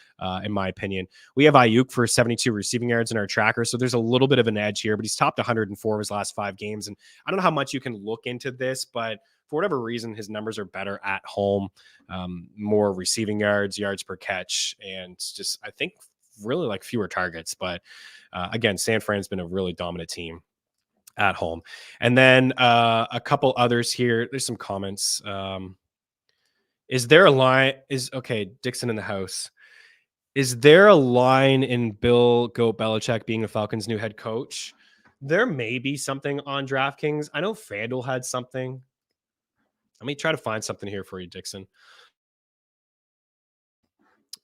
in my opinion. We have Ayuk for 72 receiving yards in our tracker, so there's a little bit of an edge here, but he's topped 104 of his last 5 games. And I don't know how much you can look into this, but for whatever reason, his numbers are better at home, more receiving yards, yards per catch, and just, I think, really like fewer targets. But again, San Fran's been a really dominant team. at home. And then a couple others here. There's some comments. Is there a line? Is okay, Dixon in the house. Is there a line in Bill Goat Belichick being the Falcons' new head coach? There may be something on DraftKings. I know FanDuel had something. Let me try to find something here for you, Dixon.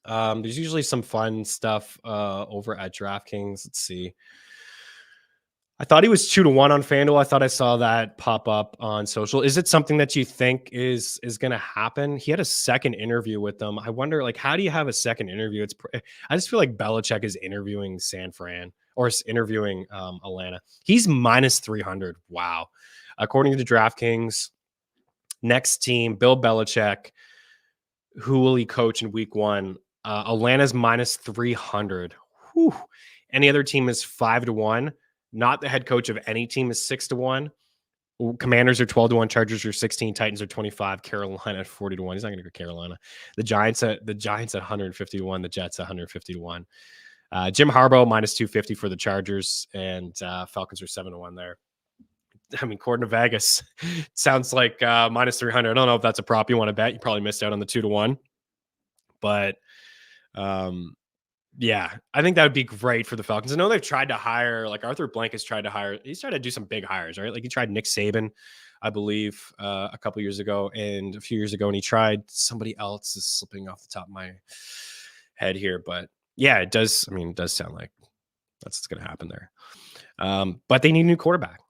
There's usually some fun stuff over at DraftKings. Let's see. I thought he was 2-1 on FanDuel. I thought I saw that pop up on social. Is it something that you think is going to happen? He had a second interview with them. I wonder, like, how do you have a second interview? I just feel like Belichick is interviewing San Fran or interviewing Atlanta. He's minus 300. Wow. According to DraftKings, next team, Bill Belichick. Who will he coach in week 1? Atlanta's minus 300. Whew. Any other team is 5-1. Not the head coach of any team is 6-1. Commanders are 12-1. Chargers are 16. Titans are 25. Carolina at 40-1. He's not going to go Carolina. The Giants at 150-1. The Jets at 150-1. Jim Harbaugh minus 250 for the Chargers, and Falcons are 7-1 there. I mean, according to Vegas, sounds like minus 300. I don't know if that's a prop you want to bet. You probably missed out on the 2-1, but yeah, I think that would be great for the Falcons. I know they've tried to hire, like Arthur Blank has tried to hire. He's tried to do some big hires, right? Like he tried Nick Saban, I believe, a couple years ago and a few years ago, and he tried somebody else. Is slipping off the top of my head here, but yeah, it does. I mean, it does sound like that's what's going to happen there. But they need a new quarterback.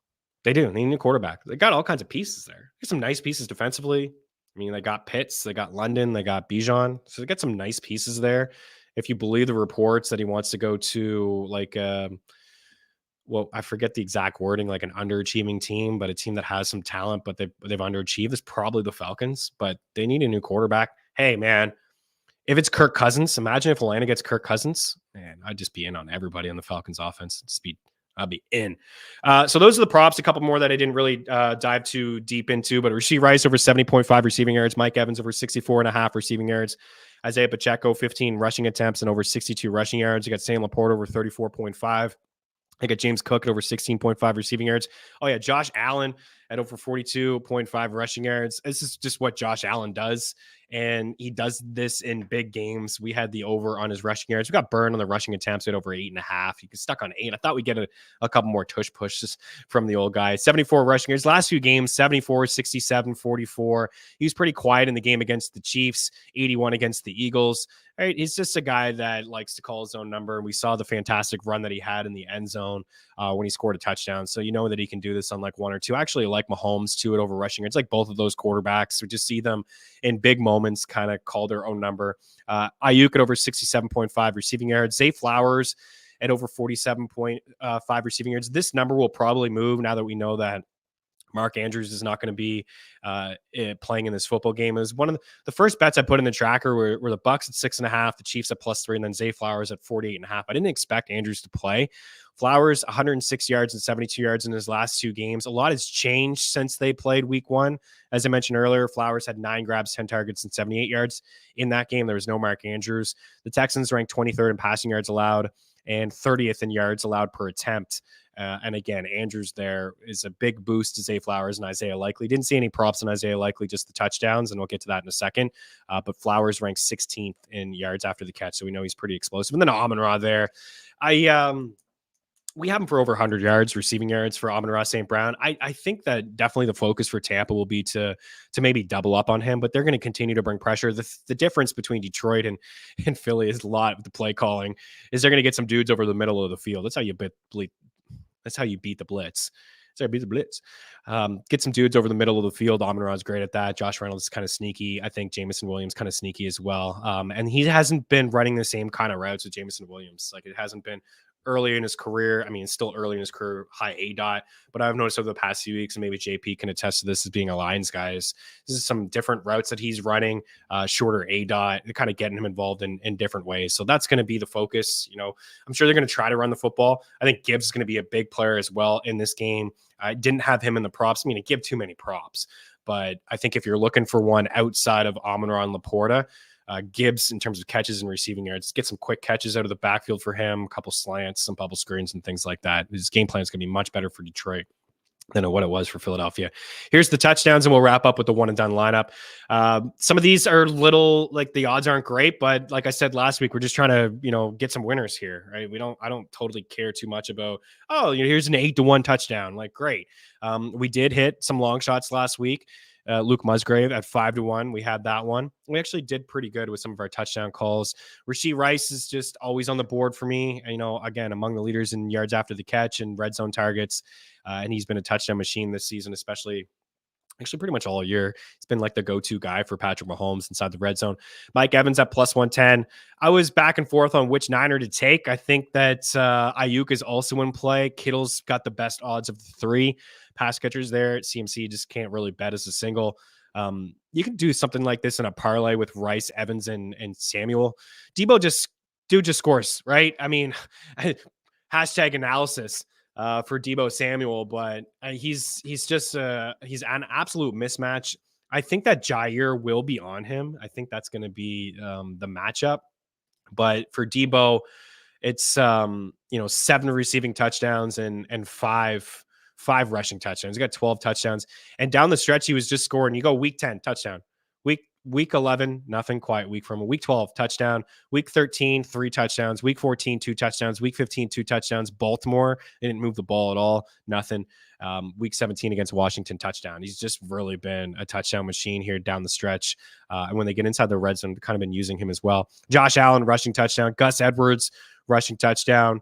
They do. They need a new quarterback. They got all kinds of pieces there. There's some nice pieces defensively. I mean, they got Pitts, they got London, they got Bijan. So they got some nice pieces there. If you believe the reports that he wants to go to like, well, I forget the exact wording, like an underachieving team, but a team that has some talent, but they've underachieved is probably the Falcons, but they need a new quarterback. Hey, man, if it's Kirk Cousins, imagine if Atlanta gets Kirk Cousins, man, I'd just be in on everybody on the Falcons offense. I'll be in. So those are the props. A couple more that I didn't really dive too deep into, but Rashee Rice over 70.5 receiving yards. Mike Evans over 64.5 receiving yards. Isaiah Pacheco, 15 rushing attempts and over 62 rushing yards. You got Sam Laporte over 34.5. I got James Cook at over 16.5 receiving yards. Oh, yeah, Josh Allen at over 42.5 rushing yards. This is just what Josh Allen does, and he does this in big games. We had the over on his rushing yards. We got burned on the rushing attempts at over 8.5. He was stuck on 8. I thought we'd get a couple more tush pushes from the old guy. 74 rushing yards. Last few games, 74, 67, 44. He was pretty quiet in the game against the Chiefs, 81 against the Eagles. Right, he's just a guy that likes to call his own number. We saw the fantastic run that he had in the end zone when he scored a touchdown. So you know that he can do this on like one or two. I actually like Mahomes too at over rushing. It's like both of those quarterbacks. We just see them in big moments kind of call their own number. Ayuk at over 67.5 receiving yards. Zay Flowers at over 47.5 receiving yards. This number will probably move now that we know that Mark Andrews is not going to be playing in this football game. It was one of the first bets I put in the tracker were the Bucks at 6.5, the Chiefs at +3, and then Zay Flowers at 48.5. I didn't expect Andrews to play. Flowers, 106 yards and 72 yards in his last two games. A lot has changed since they played week 1. As I mentioned earlier, Flowers had 9 grabs, 10 targets, and 78 yards. In that game, there was no Mark Andrews. The Texans ranked 23rd in passing yards allowed and 30th in yards allowed per attempt. And again, Andrews there is a big boost to Zay Flowers and Isaiah Likely. Didn't see any props on Isaiah Likely, just the touchdowns, and we'll get to that in a second. But Flowers ranks 16th in yards after the catch, so we know he's pretty explosive. And then Amon-Ra there. We have him for over 100 yards, receiving yards for Amon-Ra St. Brown. I think that definitely the focus for Tampa will be to maybe double up on him, but they're going to continue to bring pressure. The difference between Detroit and Philly is a lot with the play calling is they're going to get some dudes over the middle of the field. That's how you beat the blitz. Get some dudes over the middle of the field. Amon-Ra is great at that. Josh Reynolds is kind of sneaky. I think Jameson Williams kind of sneaky as well. And he hasn't been running the same kind of routes with Jameson Williams. Like it hasn't been early in his career. I mean, it's still early in his career, high A dot, but I've noticed over the past few weeks, and maybe JP can attest to this as being a Lions guy, this is some different routes that he's running, shorter A dot, kind of getting him involved in different ways. So that's going to be the focus. You know, I'm sure they're going to try to run the football. I think Gibbs is going to be a big player as well in this game. I didn't have him in the props. I mean, I give too many props, but I think if you're looking for one outside of Amon-Ra and Laporta, Gibbs, in terms of catches and receiving yards, get some quick catches out of the backfield for him, a couple slants, some bubble screens and things like that. His game plan is going to be much better for Detroit. than what it was for Philadelphia. Here's the touchdowns, and we'll wrap up with the one and done lineup. Some of these are little, like the odds aren't great, but like I said last week, we're just trying to, get some winners here, right? I don't totally care too much about, here's an 8-1 touchdown. Like, great. We did hit some long shots last week. Luke Musgrave at 5-1. We had that one. We actually did pretty good with some of our touchdown calls. Rashee Rice is just always on the board for me. Again, among the leaders in yards after the catch and red zone targets. And he's been a touchdown machine this season, especially actually pretty much all year. He's been like the go-to guy for Patrick Mahomes inside the red zone. Mike Evans at plus 110. I was back and forth on which Niner to take. I think that Ayuk is also in play. Kittle's got the best odds of the three pass catchers there. CMC just can't really bet as a single. You can do something like this in a parlay with Rice, Evans, and Samuel. Debo just scores, right? I mean, hashtag analysis for Debo Samuel, but he's an absolute mismatch. I think that Jair will be on him. I think that's going to be the matchup. But for Debo, it's 7 receiving touchdowns and five rushing touchdowns. He got 12 touchdowns, and down the stretch he was just scoring. You go week 10 touchdown, week 11 nothing quite week from week 12 touchdown, week 13 3 touchdowns, week 14 2 touchdowns, week 15 2 touchdowns. Baltimore, they didn't move the ball at all, nothing. Week 17 against Washington, touchdown. He's just really been a touchdown machine here down the stretch. And when they get inside the red zone, kind of been using him as well. Josh Allen rushing touchdown, Gus Edwards rushing touchdown,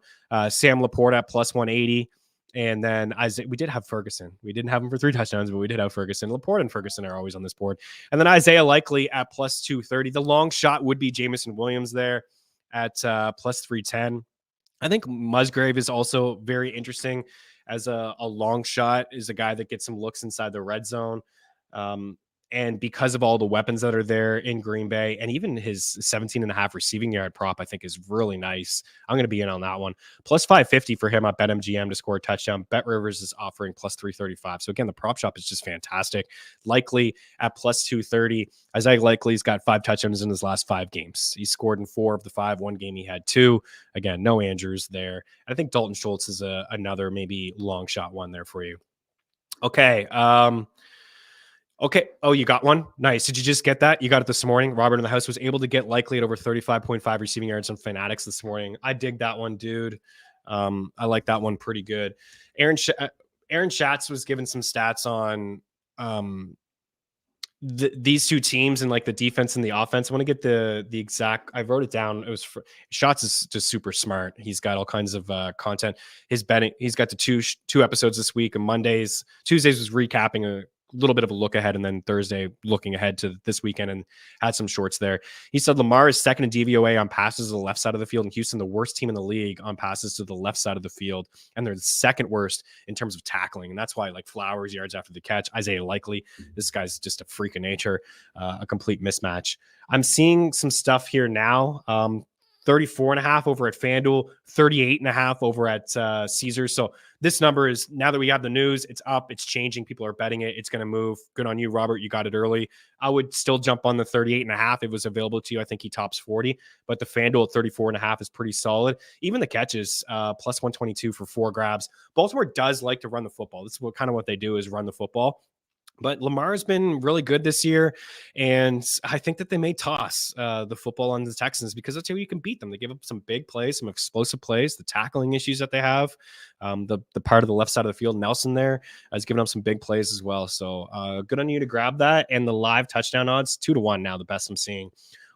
Sam Laporta at plus 180. And then we did have Ferguson. We didn't have him for 3 touchdowns, but we did have Ferguson. Laporte and Ferguson are always on this board. And then Isaiah Likely at plus 230. The long shot would be Jameson Williams there at plus 310. I think Musgrave is also very interesting as a long shot, is a guy that gets some looks inside the red zone. And because of all the weapons that are there in Green Bay, and even his 17.5 receiving yard prop, I think is really nice. I'm going to be in on that one. Plus 550 for him at BetMGM to score a touchdown. BetRivers is offering plus 335. So again, the prop shop is just fantastic. Likely at plus 230. Isaiah Likely's got 5 touchdowns in his last 5 games. He scored in 4 of the 5. One game he had 2. Again, no Andrews there. I think Dalton Schultz is another maybe long shot one there for you. Okay. Okay. Oh, you got one? Nice. Did you just get that? You got it this morning. Robert in the house was able to get Likely at over 35.5 receiving yards on Fanatics this morning. I dig that one, dude. I like that one pretty good. Aaron Schatz was given some stats on these two teams and like the defense and the offense. I want to get the exact. I wrote it down. It was Schatz is just super smart. He's got all kinds of content. His betting. He's got the two episodes this week. And Tuesdays was recapping a little bit of a look ahead, and then Thursday looking ahead to this weekend, and had some shorts there. He said Lamar is second in DVOA on passes to the left side of the field, and Houston the worst team in the league on passes to the left side of the field, and they're the second worst in terms of tackling. And that's why like Flowers yards after the catch, Isaiah Likely, this guy's just a freak of nature, a complete mismatch. I'm seeing some stuff here now. 34.5 over at FanDuel, 38.5 over at Caesars. So this number is, now that we have the news, it's up, it's changing. People are betting it. It's going to move. Good on you, Robert. You got it early. I would still jump on the 38.5 if it was available to you. I think he tops 40, but the FanDuel at 34.5 is pretty solid. Even the catches, plus 122 for 4 grabs. Baltimore does like to run the football. This is what they do, is run the football. But Lamar has been really good this year, and I think that they may toss the football on the Texans, because that's how you can beat them. They give up some big plays, some explosive plays, the tackling issues that they have. The part of the left side of the field, Nelson there, has given up some big plays as well. So good on you to grab that. And the live touchdown odds, 2-1 now, the best I'm seeing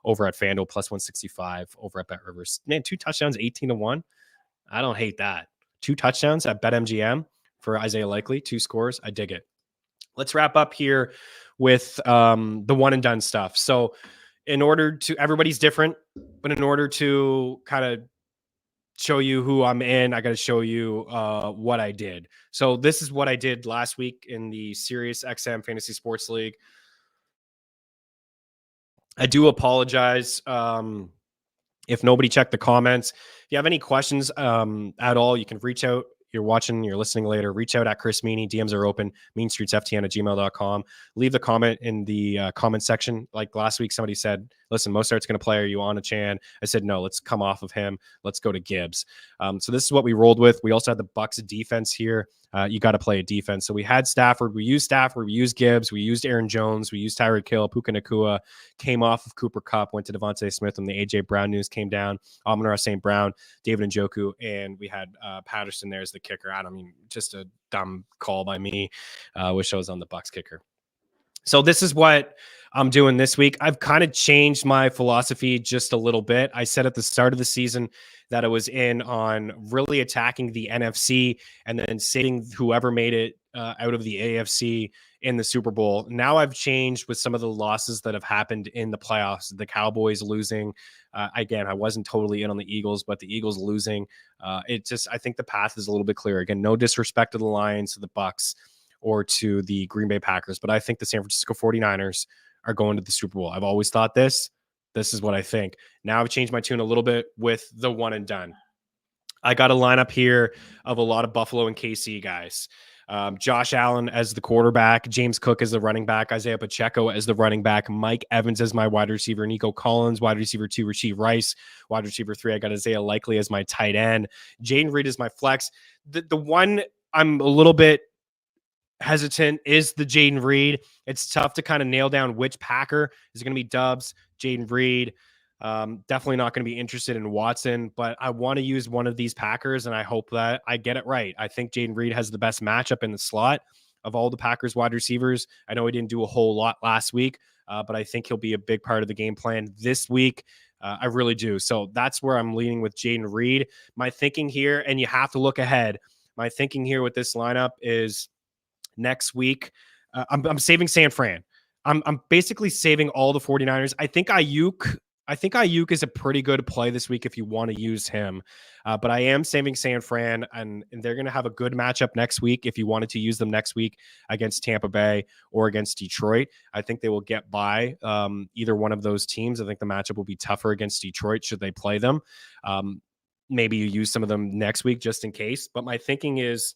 over at FanDuel, plus 165 over at BetRivers. Man, 2 touchdowns, 18-1. I don't hate that. 2 touchdowns at BetMGM for Isaiah Likely, 2 scores. I dig it. Let's wrap up here with the one and done stuff. So everybody's different, but in order to kind of show you who I'm in, I got to show you what I did. So this is what I did last week in the Sirius XM Fantasy Sports League. I do apologize if nobody checked the comments. If you have any questions at all, you can reach out. You're watching, you're listening later, reach out at Chris Meaney. DMs are open, meanstreetsftn@gmail.com. Leave the comment in the comment section. Like last week, somebody said, listen, Mostart's going to play. Are you on a Chan? I said, no, let's come off of him. Let's go to Gibbs. So this is what we rolled with. We also had the Bucs defense here. you got to play a defense. So we had Stafford, we used Gibbs, we used Aaron Jones, we used Tyreek Hill, Puka Nacua came off of Cooper Kupp, went to Devontae Smith when the AJ Brown news came down, Amon-Ra St. Brown, David Njoku, and we had Patterson there as the kicker. I mean, just a dumb call by me. Wish I was on the Bucs kicker. So this is what I'm doing this week. I've kind of changed my philosophy just a little bit. I said at the start of the season that I was in on really attacking the NFC and then saving whoever made it out of the AFC in the Super Bowl. Now I've changed with some of the losses that have happened in the playoffs. The Cowboys losing. Again, I wasn't totally in on the Eagles, but the Eagles losing. I think the path is a little bit clearer. Again, no disrespect to the Lions, to the Bucs, or to the Green Bay Packers, but I think the San Francisco 49ers are going to the Super Bowl. I've always thought this. This is what I think. Now I've changed my tune a little bit with the one and done. I got a lineup here of a lot of Buffalo and KC guys. Josh Allen as the quarterback, James Cook as the running back, Isaiah Pacheco as the running back, Mike Evans as my wide receiver, Nico Collins, wide receiver 2, Rashee Rice, wide receiver 3. I got Isaiah Likely as my tight end. Jaden Reed is my flex. The one I'm a little bit hesitant is the Jaden Reed. It's tough to kind of nail down which Packer is going to be Dubs, Jaden Reed. Definitely not going to be interested in Watson, but I want to use one of these Packers, and I hope that I get it right. I think Jaden Reed has the best matchup in the slot of all the Packers wide receivers. I know he didn't do a whole lot last week, but I think he'll be a big part of the game plan this week. I really do. So that's where I'm leaning with Jaden Reed. My thinking here, and you have to look ahead, my thinking here with this lineup is next week, I'm saving San Fran. I'm basically saving all the 49ers. I think Ayuk is a pretty good play this week if you want to use him. But I am saving San Fran, and they're going to have a good matchup next week if you wanted to use them next week against Tampa Bay or against Detroit. I think they will get by either one of those teams. I think the matchup will be tougher against Detroit should they play them. Maybe you use some of them next week just in case. But my thinking is,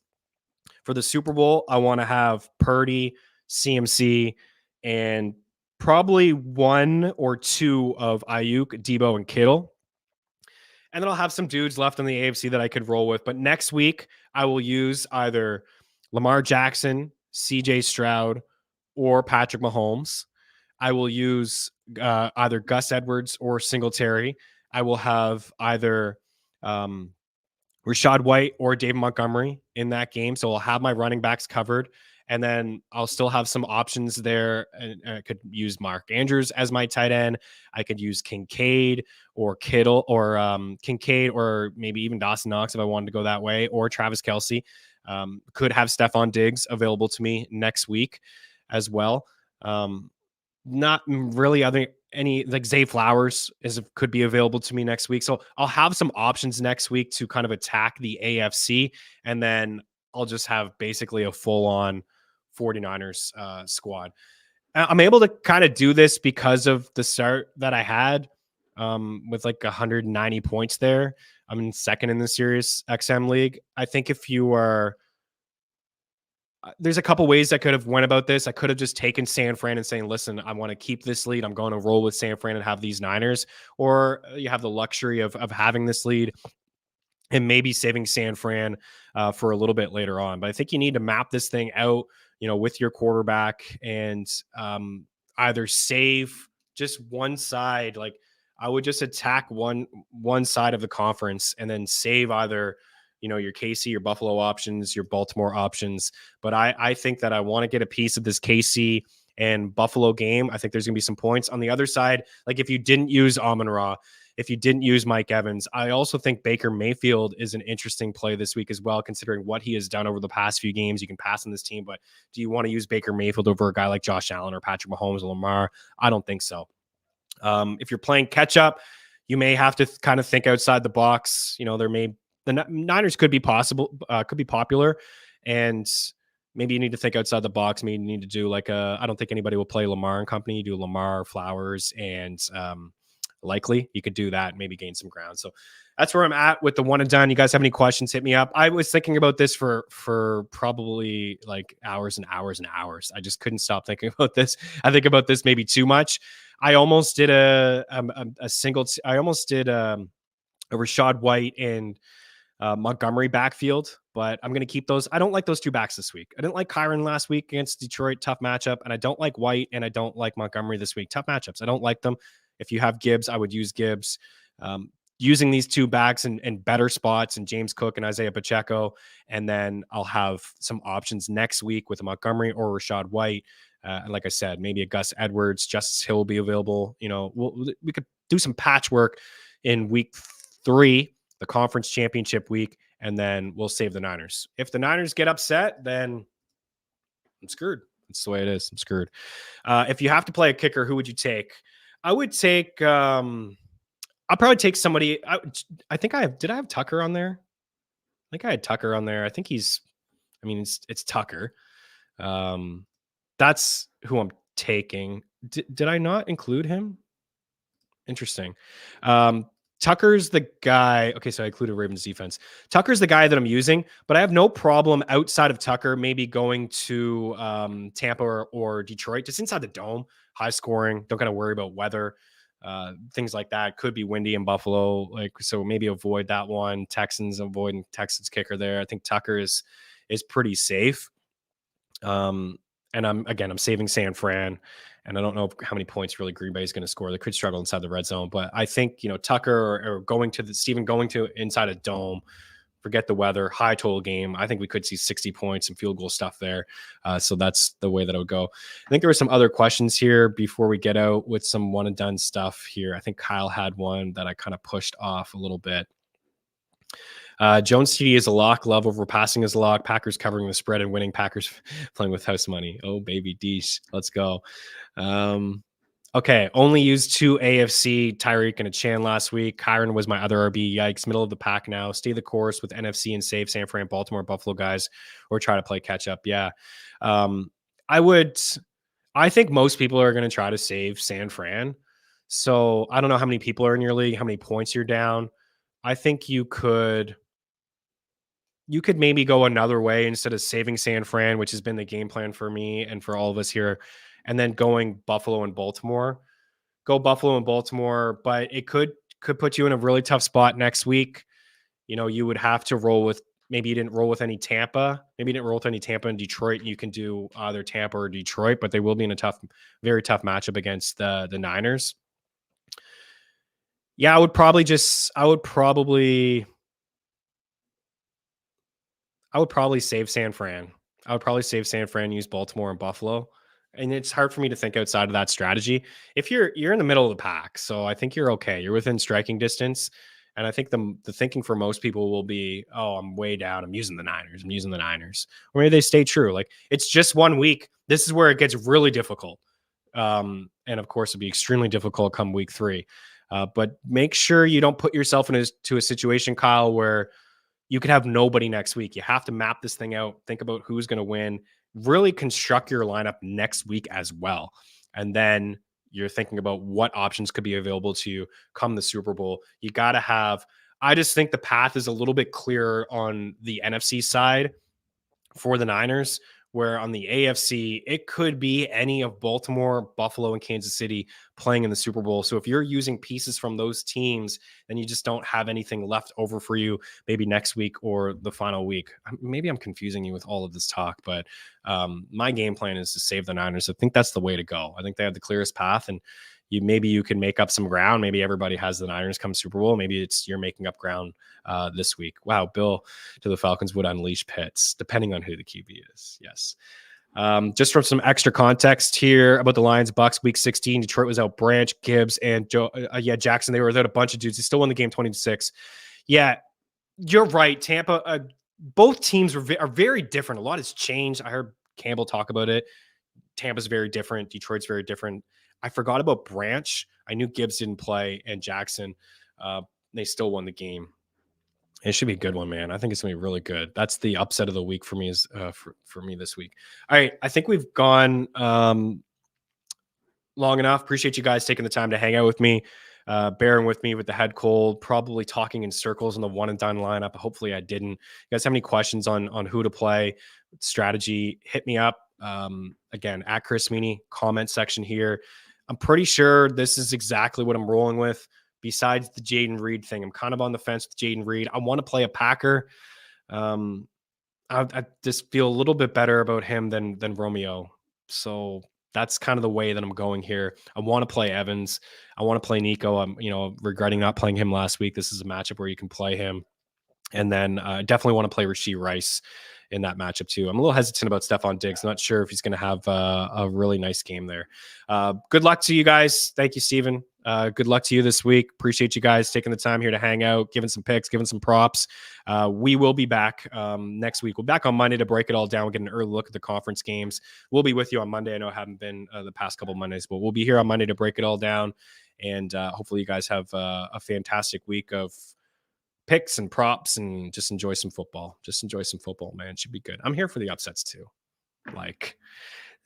for the Super Bowl, I want to have Purdy, CMC, and probably one or two of Ayuk, Debo, and Kittle. And then I'll have some dudes left in the AFC that I could roll with. But next week, I will use either Lamar Jackson, CJ Stroud, or Patrick Mahomes. I will use either Gus Edwards or Singletary. I will have either Rachaad White or David Montgomery in that game. So I'll have my running backs covered. And then I'll still have some options there. And I could use Mark Andrews as my tight end. I could use Kincaid or Kittle or Kincaid or maybe even Dawson Knox if I wanted to go that way, or Travis Kelce. Could have Stephon Diggs available to me next week as well. Not really any like Zay Flowers could be available to me next week. So I'll have some options next week to kind of attack the AFC. And then I'll just have basically a full on 49ers squad. I'm able to kind of do this because of the start that I had with like 190 points there. I'm in second in the Sirius XM league. I think if you are, there's a couple ways I could have went about this. I could have just taken San Fran and saying, listen, I want to keep this lead. I'm going to roll with San Fran and have these Niners. Or you have the luxury of having this lead and maybe saving San Fran for a little bit later on. But I think you need to map this thing out, with your quarterback and either save just one side. Like I would just attack one side of the conference and then save either your KC, your Buffalo options, your Baltimore options. But I think that I want to get a piece of this KC and Buffalo game. I think there's going to be some points on the other side. Like if you didn't use Amon-Ra, if you didn't use Mike Evans, I also think Baker Mayfield is an interesting play this week as well, considering what he has done over the past few games. You can pass on this team, but do you want to use Baker Mayfield over a guy like Josh Allen or Patrick Mahomes or Lamar? I don't think so. If you're playing catch up, you may have to kind of think outside the box. The Niners could be popular, and maybe you need to think outside the box. Maybe you need to do I don't think anybody will play Lamar and company. You do Lamar, Flowers, and Likely. You could do that, maybe gain some ground. So that's where I'm at with the one and done. You guys have any questions, hit me up. I was thinking about this for probably like hours and hours and hours. I just couldn't stop thinking about this. I think about this maybe too much. I almost did a Rachaad White and Montgomery backfield, but I'm going to keep those. I don't like those two backs this week. I didn't like Kyron last week against Detroit, tough matchup, and I don't like White, and I don't like Montgomery this week, tough matchups. I don't like them. If you have Gibbs, I would use Gibbs. Using these two backs in better spots and James Cook and Isaiah Pacheco, and then I'll have some options next week with Montgomery or Rashad White. And like I said, maybe a Gus Edwards, Justice Hill will be available. We could do some patchwork in week 3, the conference championship week, and then we'll save the Niners. If the Niners get upset, then I'm screwed. That's the way it is. I'm screwed. If you have to play a kicker, who would you take? I would take. I'll probably take somebody. I think did I have Tucker on there? I think I had Tucker on there. I think it's Tucker. That's who I'm taking. Did I not include him? Interesting. Tucker's the guy. Okay, so I included Ravens defense. Tucker's the guy that I'm using, but I have no problem outside of Tucker maybe going to Tampa or Detroit, just inside the dome, high scoring. Don't gotta worry about weather. Things like that. Could be windy in Buffalo, so maybe avoid that one. Avoiding Texans kicker there. I think Tucker is pretty safe. And I'm saving San Fran, and I don't know how many points really Green Bay is going to score. They could struggle inside the red zone, but I think Tucker or going to inside a dome. Forget the weather, high total game. I think we could see 60 points and field goal stuff there. So that's the way that I would go. I think there were some other questions here before we get out with some one and done stuff here. I think Kyle had one that I kind of pushed off a little bit. Jones TD is a lock. Love over passing is a lock. Packers covering the spread and winning. Packers playing with house money. Oh, baby Deesh. Let's go. Okay, only used 2 AFC, Tyreek and a Chan last week. Kyron was my other RB. Yikes, middle of the pack now. Stay the course with NFC and save San Fran, Baltimore, Buffalo guys, or try to play catch up. Yeah. I think most people are going to try to save San Fran. So I don't know how many people are in your league, how many points you're down. I think you could maybe go another way instead of saving San Fran, which has been the game plan for me and for all of us here, and then going Buffalo and Baltimore. Go Buffalo and Baltimore, but it could put you in a really tough spot next week. You would have to roll with, maybe you didn't roll with any Tampa. Maybe you didn't roll with any Tampa and Detroit. You can do either Tampa or Detroit, but they will be in a very tough matchup against the Niners. Yeah, I would probably save San Fran. I would probably save San Fran, use Baltimore and Buffalo. And it's hard for me to think outside of that strategy. If you're in the middle of the pack, so I think you're okay. You're within striking distance. And I think the thinking for most people will be, oh, I'm way down. I'm using the Niners. Or maybe they stay true. Like, it's just 1 week. This is where it gets really difficult. And of course, it'll be extremely difficult come week 3. But make sure you don't put yourself into a situation, Kyle, where you could have nobody next week. You have to map this thing out. Think about who's going to win. Really construct your lineup next week as well. And then you're thinking about what options could be available to you come the Super Bowl. You got to I just think the path is a little bit clearer on the NFC side for the Niners, where on the AFC, it could be any of Baltimore, Buffalo, and Kansas City playing in the Super Bowl. So if you're using pieces from those teams, then you just don't have anything left over for you maybe next week or the final week. Maybe I'm confusing you with all of this talk, but my game plan is to save the Niners. I think that's the way to go. I think they have the clearest path, and you can make up some ground. Maybe everybody has the Niners come Super Bowl. Maybe you're making up ground this week. Wow, Bill to the Falcons would unleash Pitts, depending on who the QB is. Yes. Just from some extra context here about the Lions Bucks week 16, Detroit was out Branch, Gibbs, and Jackson. They were without a bunch of dudes. They still won the game 20-6. Yeah, you're right. Tampa, both teams are very different. A lot has changed. I heard Campbell talk about it. Tampa's very different. Detroit's very different. I forgot about Branch. I knew Gibbs didn't play, and Jackson. They still won the game. It should be a good one, man. I think it's going to be really good. That's the upset of the week for me for me this week. All right. I think we've gone long enough. Appreciate you guys taking the time to hang out with me, bearing with me with the head cold, probably talking in circles on the one and done lineup. Hopefully I didn't. You guys have any questions on who to play, strategy, hit me up. Again, at Chris Meaney, comment section here. I'm pretty sure this is exactly what I'm rolling with besides the Jaden Reed thing. I'm kind of on the fence with Jaden Reed. I want to play a Packer. I just feel a little bit better about him than Romeo. So that's kind of the way that I'm going here. I want to play Evans. I want to play Nico. I'm, regretting not playing him last week. This is a matchup where you can play him. And then definitely want to play Rashee Rice in that matchup too. I'm a little hesitant about Stephon Diggs. Not sure if he's going to have a really nice game there. Good luck to you guys. Thank you, Steven. Good luck to you this week. Appreciate you guys taking the time here to hang out, giving some picks, giving some props. We will be back next week. We'll be back on Monday to break it all down. We'll get an early look at the conference games. We'll be with you on Monday. I know I haven't been the past couple of Mondays, but we'll be here on Monday to break it all down. And hopefully you guys have a fantastic week of picks and props and just enjoy some football. Just enjoy some football, man. It should be good. I'm here for the upsets too. Like,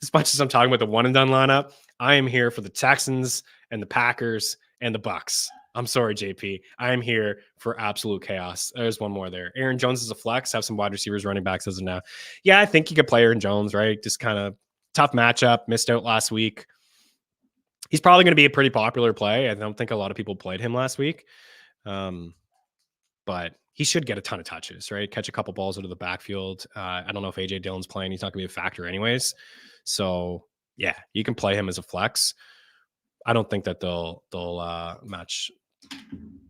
as much as I'm talking about the one and done lineup, I am here for the Texans and the Packers and the Bucks. I'm sorry, JP. I am here for absolute chaos. There's one more there. Aaron Jones is a flex. Have some wide receivers, running backs as of now. Yeah, I think you could play Aaron Jones, right? Just kind of tough matchup. Missed out last week. He's probably going to be a pretty popular play. I don't think a lot of people played him last week. But he should get a ton of touches, right? Catch a couple balls out of the backfield. I don't know if AJ Dillon's playing. He's not going to be a factor anyways. So yeah, you can play him as a flex. I don't think that they'll match,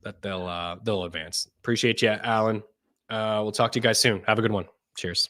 that they'll advance. Appreciate you, Alan. We'll talk to you guys soon. Have a good one. Cheers.